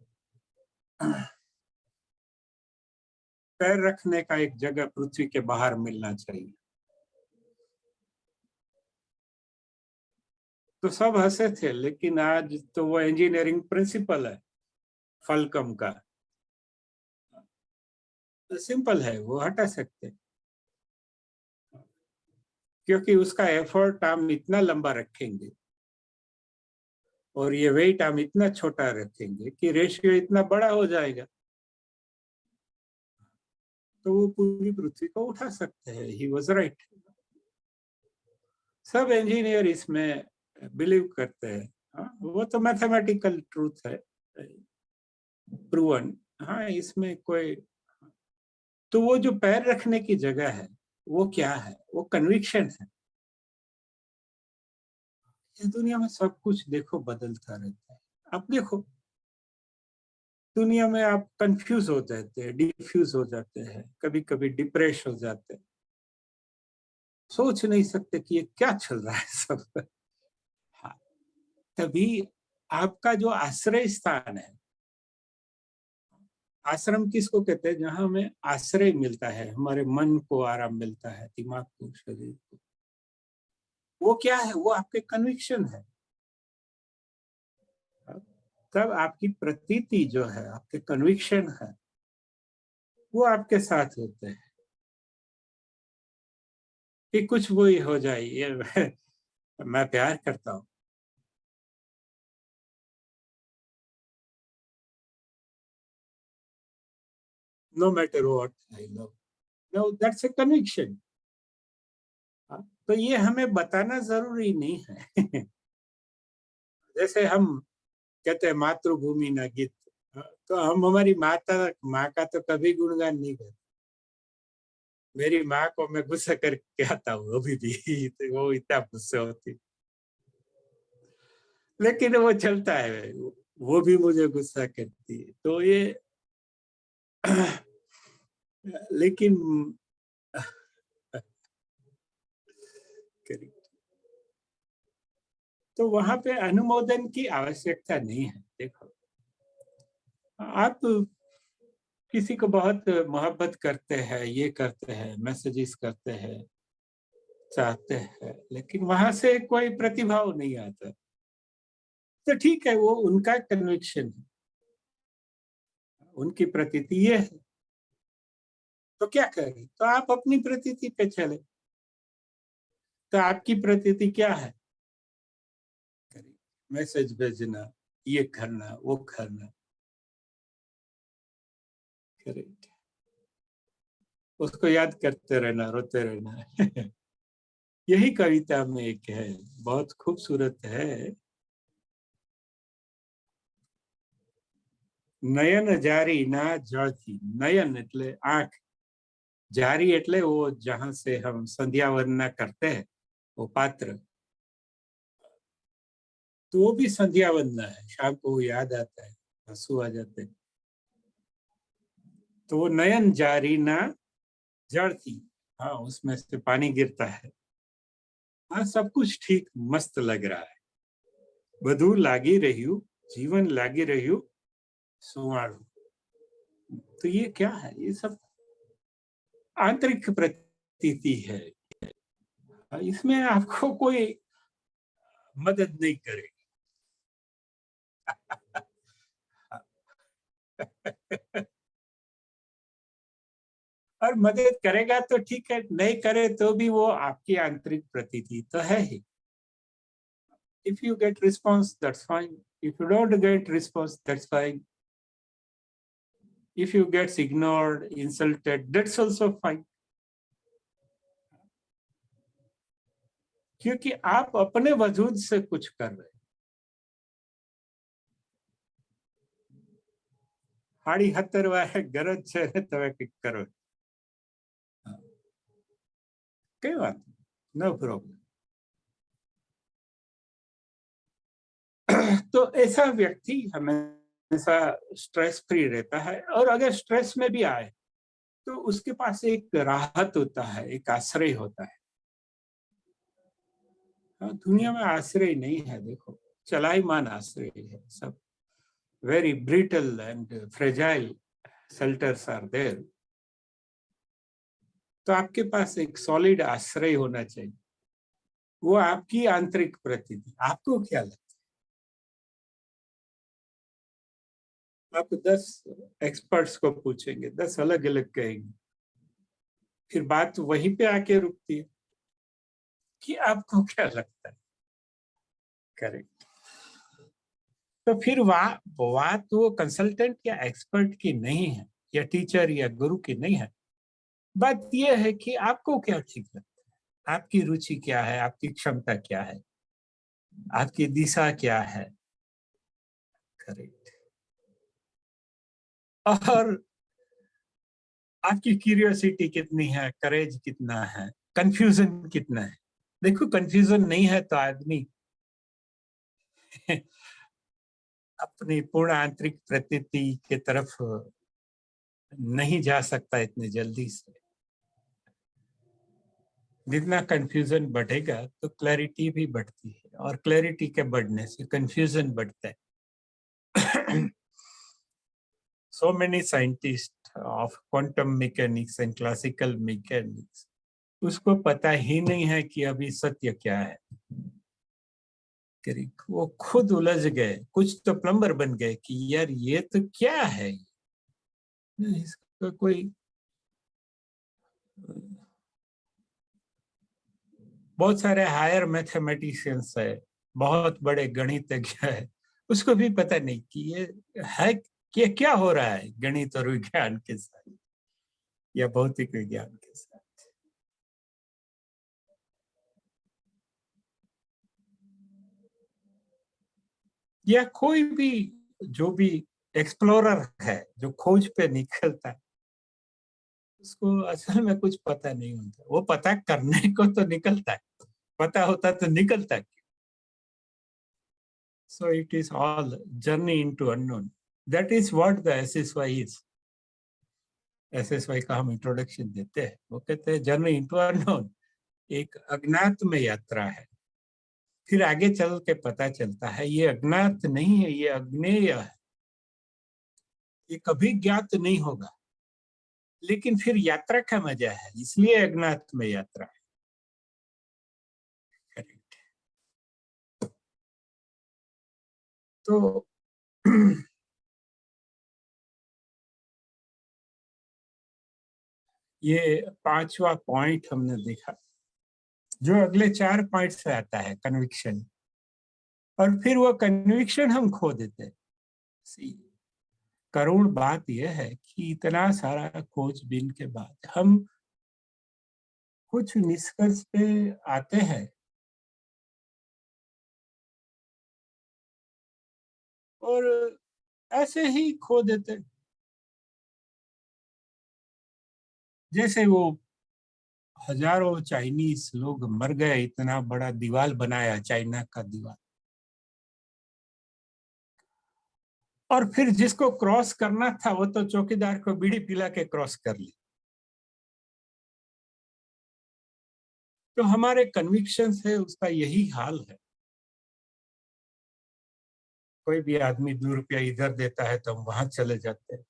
पैर रखने का एक जगह पृथ्वी के बाहर मिलना चाहिए। तो सब हंसे थे, लेकिन आज तो वो इंजीनियरिंग प्रिंसिपल है फलकम का, तो सिंपल है, वो हटा सकते, क्योंकि उसका एफर्ट हम इतना लंबा रखेंगे और ये वेट हम इतना छोटा रखेंगे कि रेशियो इतना बड़ा हो जाएगा, तो वो पूरी पृथ्वी को उठा सकते हैं। He was right. सब इंजीनियर इसमें बिलीव करते हैं। हाँ, वो तो मैथमेटिकल ट्रूथ है, प्रूवन। हाँ, इसमें कोई, तो वो जो पैर रखने की जगह है वो क्या है? वो कन्विक्शन है। इस दुनिया में सब कुछ देखो बदलता रहता है। आप देखो दुनिया में आप कंफ्यूज हो जाते हैं, डिफ्यूज हो जाते हैं, कभी कभी डिप्रेस हो जाते हैं, सोच नहीं सकते कि ये क्या चल रहा है सब। हाँ, तभी आपका जो आश्रय स्थान है, आश्रम किसको कहते हैं? जहां हमें आश्रय मिलता है, हमारे मन को आराम मिलता है, दिमाग को, शरीर को। वो क्या है? वो आपके कन्विक्शन है। तब आपकी प्रतीति जो है, आपके कन्विक्शन है, वो आपके साथ होते हैं कि कुछ वो ही हो जाए, ये मैं प्यार करता हूँ, no matter what I love, no, that's a conviction. तो ये हमें बताना जरूरी नहीं है। जैसे हम कहते हैं मातृभूमि ना गीत, तो हम हमारी माँ का तो कभी गुणगान नहीं करते। मेरी माँ को मैं गुस्सा करके आता हूँ अभी भी, तो वो इतना गुस्सा होती, लेकिन वो चलता है, वो भी मुझे गुस्सा करती है, तो ये लेकिन तो वहां पे अनुमोदन की आवश्यकता नहीं है। देखो, आप किसी को बहुत मोहब्बत करते हैं, ये करते हैं, मैसेजेस करते हैं, चाहते हैं, लेकिन वहां से कोई प्रतिभाव नहीं आता, तो ठीक है, वो उनका कन्विक्शन है, उनकी प्रतीति ये है। तो क्या करें? तो आप अपनी प्रतीति पे चले। तो आपकी प्रतीति क्या है? मैसेज भेजना, ये करना, वो करना, करेक्ट, उसको याद करते रहना, रोते रहना। यही कविता में एक है, बहुत खूबसूरत है। નયન જારી ना जळती, नयन એટલે आंख, जारी એટલે वो जहां से हम संध्या वंदना करते हैं, वो पात्र, तो वो भी संध्या वंदना है। शाम को वो याद आता है, आंसू आ जाते हैं। तो वो नयन जारी ना जळती, हाँ, उसमें से पानी गिरता है। हाँ, सब कुछ ठीक मस्त लग रहा है, બધું લાગી રહ્યું जीवन लागी रह्यु सुवाळु। तो ये क्या है? ये सब आंतरिक प्रतीति है। इसमें आपको कोई मदद नहीं करेगी। और मदद करेगा तो ठीक है, नहीं करे तो भी वो आपकी आंतरिक प्रतीति तो है ही। If you get response, that's fine. If you don't get response, that's fine. If you get ignored, insulted, that's also fine. क्योंकि आप अपने वजूद से कुछ कर रहे हैं। हाड़ी हतरवा है गरज छे ने तवे कंईक करो। कई बात नो प्रॉब्लम। तो ऐसा व्यक्ति हमेशा स्ट्रेस फ्री रहता है, और अगर स्ट्रेस में भी आए तो उसके पास एक राहत होता है, एक आश्रय होता है। दुनिया में आश्रय नहीं है, देखो चलायमान आश्रय है सब। Very brittle and fragile shelters are there. तो आपके पास एक सॉलिड आश्रय होना चाहिए, वो आपकी आंतरिक प्रतीति। आपको क्या लगता है? आप 10 एक्सपर्ट्स को पूछेंगे, 10 अलग अलग कहेंगे, फिर बात वहीं पे आके रुकती है कि आपको क्या लगता है। करेक्ट। तो फिर बात वो कंसल्टेंट या एक्सपर्ट की नहीं है, या टीचर या गुरु की नहीं है। बात यह है कि आपको क्या ठीक लगता है, आपकी रुचि क्या है, आपकी क्षमता क्या है, आपकी दिशा क्या है। करेक्ट। और आपकी क्यूरियोसिटी कितनी है, करेज कितना है, कंफ्यूजन कितना है। देखो कंफ्यूजन नहीं है तो आदमी अपनी पूर्ण आंतरिक प्रतीति के तरफ नहीं जा सकता इतनी जल्दी से। जितना कंफ्यूजन बढ़ेगा तो क्लैरिटी भी बढ़ती है, और क्लैरिटी के बढ़ने से कंफ्यूजन बढ़ता है। So many scientists of quantum mechanics and classical mechanics, उसको पता ही नहीं है कि अभी सत्य क्या है। वो खुद उलझ गए, कुछ तो प्लम्बर बन गए कि यार ये तो क्या है, इसका कोई बहुत सारे हायर मैथमेटिशियंस है, बहुत बड़े गणितज्ञ है, उसको भी पता नहीं कि ये है कि क्या हो रहा है गणित और विज्ञान के साथ या भौतिक विज्ञान के साथ। या कोई भी जो भी एक्सप्लोरर है, जो खोज पे निकलता है, उसको असल में कुछ पता नहीं होता। वो पता करने को तो निकलता है, पता होता तो निकलता है। So it is all journey into unknown. That is what the SSY is. SSY का हम इंट्रोडक्शन देते हैं, वो कहते हैं जर्नी इनटू अननोन, एक अज्ञात में यात्रा है। फिर आगे चल के पता चलता है ये अज्ञात नहीं है, ये अज्ञेय है, ये कभी ज्ञात नहीं होगा। लेकिन फिर यात्रा का मजा है, इसलिए अज्ञात में यात्रा है। करेक्ट। तो ये 5वां पॉइंट हमने देखा, जो अगले 4 पॉइंट से आता है, कन्विक्शन। और फिर वो कन्विक्शन हम खो देते हैं। करुण बात यह है कि इतना सारा खोजबीन के बाद हम कुछ निष्कर्ष पे आते हैं, और ऐसे ही खो देते। जैसे वो हजारों चाइनीज लोग मर गए, इतना बड़ा दीवार बनाया चाइना का दीवार, और फिर जिसको क्रॉस करना था वो तो चौकीदार को बीड़ी पिला के क्रॉस कर ली। तो हमारे कन्विक्शन है उसका यही हाल है। कोई भी आदमी 2 रुपया इधर देता है तो हम वहां चले जाते हैं।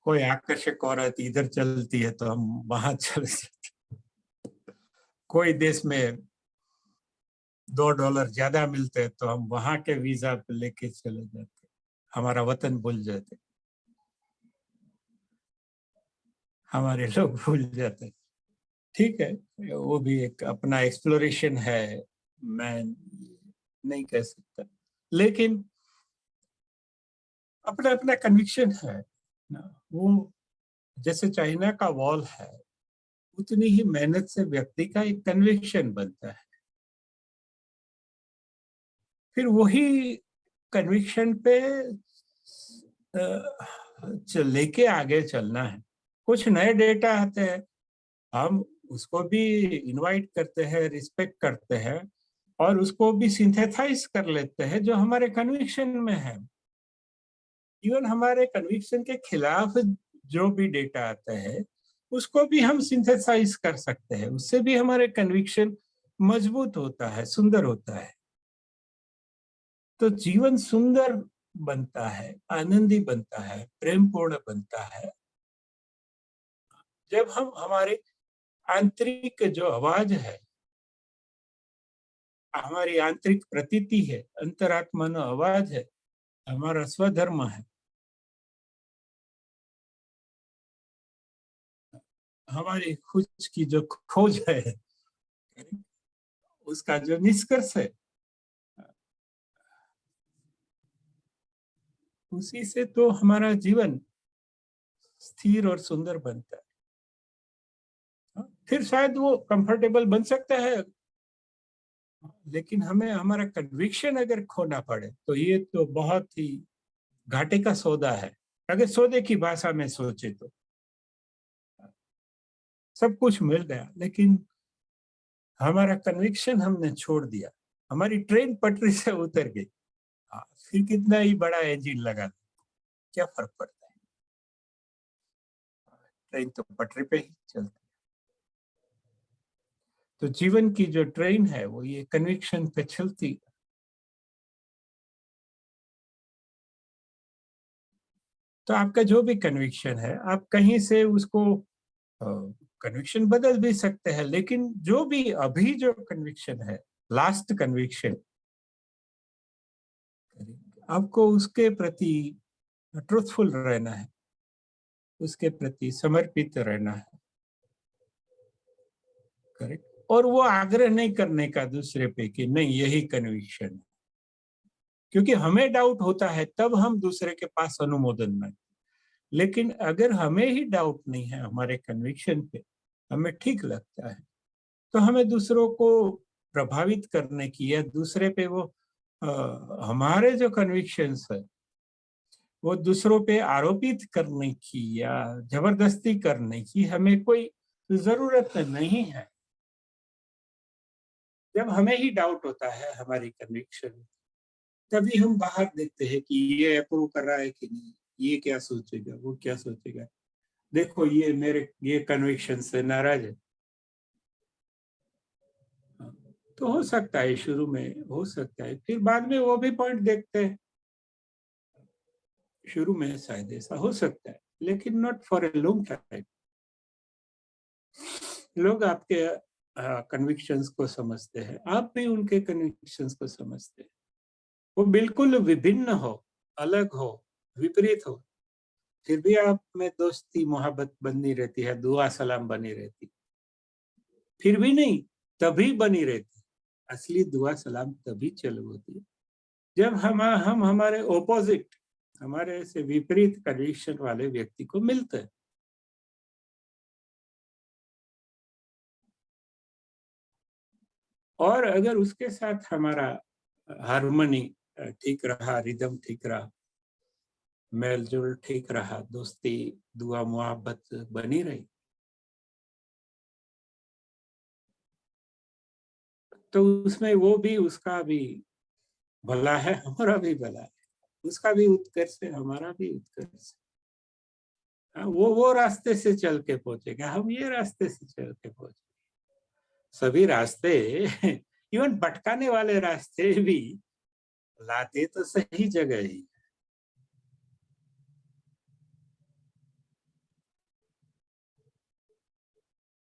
कोई आकर्षक औरत इधर चलती है तो हम वहां चले जाते हैं। कोई देश में $2 ज्यादा मिलते हैं तो हम वहां के वीजा पे लेके चले जाते हैं, हमारा वतन भूल जाते हैं, हमारे लोग भूल जाते हैं। ठीक है, वो भी एक अपना एक्सप्लोरेशन है, मैं नहीं कह सकता, लेकिन अपना अपना कन्विक्शन है ना। वो जैसे चाइना का वॉल है, उतनी ही मेहनत से व्यक्ति का एक कन्विक्शन बनता है, फिर वही कन्विक्शन पे लेके आगे चलना है। कुछ नए डेटा आते हैं, हम उसको भी इनवाइट करते हैं, रिस्पेक्ट करते हैं, और उसको भी सिंथेसाइज कर लेते हैं जो हमारे कन्विक्शन में है। इवन हमारे कन्विक्शन के खिलाफ जो भी डेटा आता है, उसको भी हम सिंथेसाइज कर सकते हैं, उससे भी हमारे कन्विक्शन मजबूत होता है, सुंदर होता है। तो जीवन सुंदर बनता है, आनंदी बनता है, प्रेमपूर्ण बनता है, जब हम हमारे आंतरिक जो आवाज है, हमारी आंतरिक प्रतीति है, अंतरात्मा नो आवाज है, हमारा स्वधर्म है, हमारी खुद की जो खोज है, उसका जो निष्कर्ष है, उसी से तो हमारा जीवन स्थिर और सुंदर बनता है। फिर शायद वो कंफर्टेबल बन सकता है, लेकिन हमें हमारा कन्विक्शन अगर खोना पड़े तो ये तो बहुत ही घाटे का सौदा है। अगर सौदे की भाषा में सोचे तो सब कुछ मिल गया, लेकिन हमारा कन्विक्शन हमने छोड़ दिया, हमारी ट्रेन पटरी से उतर गई। फिर कितना ही बड़ा इंजन लगा दे, क्या फर्क पड़ता है, ट्रेन तो पटरी पे ही चलती। तो जीवन की जो ट्रेन है वो ये कन्विक्शन पे चलती। तो आपका जो भी कन्विक्शन है, आप कहीं से उसको कन्विक्शन बदल भी सकते हैं, लेकिन जो भी अभी जो कन्विक्शन है, लास्ट कन्विक्शन, आपको उसके प्रति ट्रूथफुल रहना है, उसके प्रति समर्पित रहना है। करेक्ट। और वो आग्रह नहीं करने का दूसरे पे कि नहीं यही कन्विक्शन है, क्योंकि हमें डाउट होता है तब हम दूसरे के पास अनुमोदन मांगते। लेकिन अगर हमें ही डाउट नहीं है हमारे कन्विक्शन पे, हमें ठीक लगता है, तो हमें दूसरों को प्रभावित करने की या दूसरे पे वो हमारे जो कन्विक्शंस है वो दूसरों पे आरोपित करने की या जबरदस्ती करने की हमें कोई जरूरत नहीं है। जब हमें ही डाउट होता है हमारी कन्विक्शन, तभी हम बाहर देखते हैं कि ये अप्रूव कर रहा है कि नहीं, ये क्या सोचेगा, वो क्या सोचेगा, देखो ये मेरे ये कन्विक्शन से नाराज है। तो हो सकता है शुरू में, हो सकता है फिर बाद में वो भी पॉइंट देखते हैं, शुरू में शायद ऐसा हो सकता है, लेकिन not for a long time. लोग आपके कन्विक्शंस को समझते हैं, आप भी उनके कन्विक्शंस को समझते हैं। वो बिल्कुल विभिन्न हो, अलग हो, विपरीत हो, फिर भी आप में दोस्ती मोहब्बत बनी रहती है, दुआ सलाम बनी रहती, फिर भी नहीं, तभी बनी रहती। असली दुआ सलाम तभी चालू होती है जब हम हमारे ओपोजिट, हमारे से विपरीत कन्विक्शन वाले व्यक्ति को मिलते हैं। और अगर उसके साथ हमारा हारमोनी ठीक रहा, रिदम ठीक रहा, मेल जोल ठीक रहा, दोस्ती दुआ मोहब्बत बनी रही, तो उसमें वो भी, उसका भी भला है, हमारा भी भला है, उसका भी उत्कर्ष है, हमारा भी उत्कर्ष है। वो रास्ते से चल के पहुंचेगा, हम ये रास्ते से चल के पहुंचे। सभी रास्ते इवन भटकाने वाले रास्ते भी लाते तो सही जगह ही।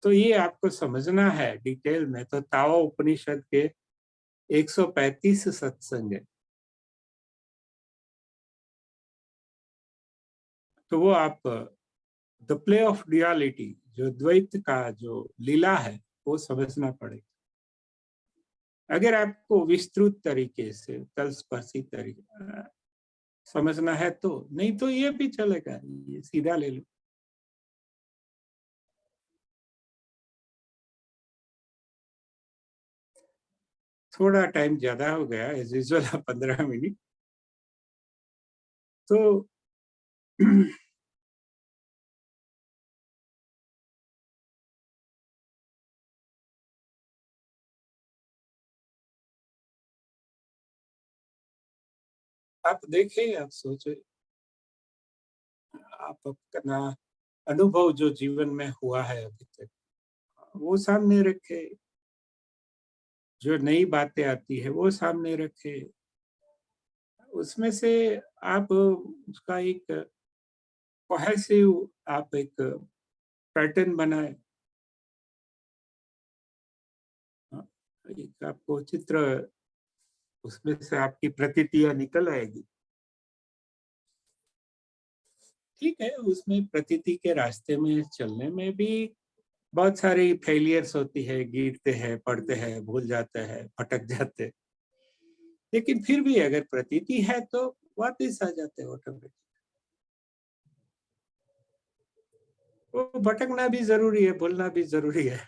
तो ये आपको समझना है डिटेल में, तो ताओ उपनिषद के 135 सत्संग है। तो वो आप द प्ले ऑफ डुअलिटी, जो द्वैत का जो लीला है, वो समझना पड़ेगा अगर आपको विस्तृत तरीके से तलस्पर्शी तरीके समझना है तो। नहीं तो ये भी चलेगा, ये सीधा ले लो। थोड़ा टाइम ज्यादा हो गया एज यूजुअल, 15 मिनट। तो आप देखें, आप सोचे, आप अपना अनुभव जो जीवन में हुआ है अभी तक वो सामने रखे, जो नई बातें आती है वो सामने रखे, उसमें से आप उसका एक कोहेसिव, आप एक पैटर्न बनाए, एक आपको चित्र, उसमें से आपकी प्रतीतियां निकल आएगी। ठीक है, उसमें प्रतीति के रास्ते में चलने में भी बहुत सारी फेलियर्स होती है, गिरते हैं, पढ़ते हैं, भूल जाते हैं, भटक जाते हैं, लेकिन फिर भी अगर प्रतीति है तो वापस आ जाते हैं ऑटोमेटिक। वो भटकना भी जरूरी है, भूलना भी जरूरी है,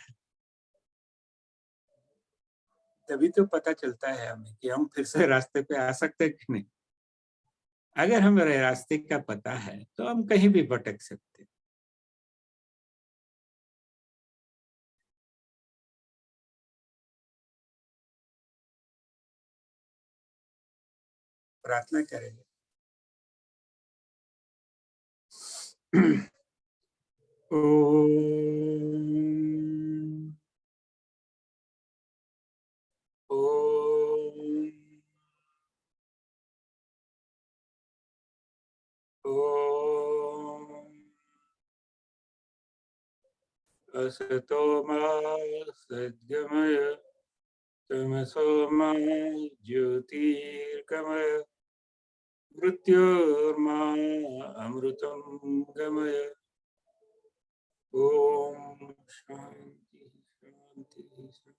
तभी तो पता चलता है हमें कि हम फिर से रास्ते पे आ सकते हैं कि नहीं। अगर हमें रास्ते का पता है तो हम कहीं भी भटक सकते हैं। प्रार्थना करेंगे। ओम ओम ओम असतो मा सद्गमय तमसो मा ज्योतिर्गमय मृत्योर्मा अमृतं गमय। ओम शांति शांति शांति।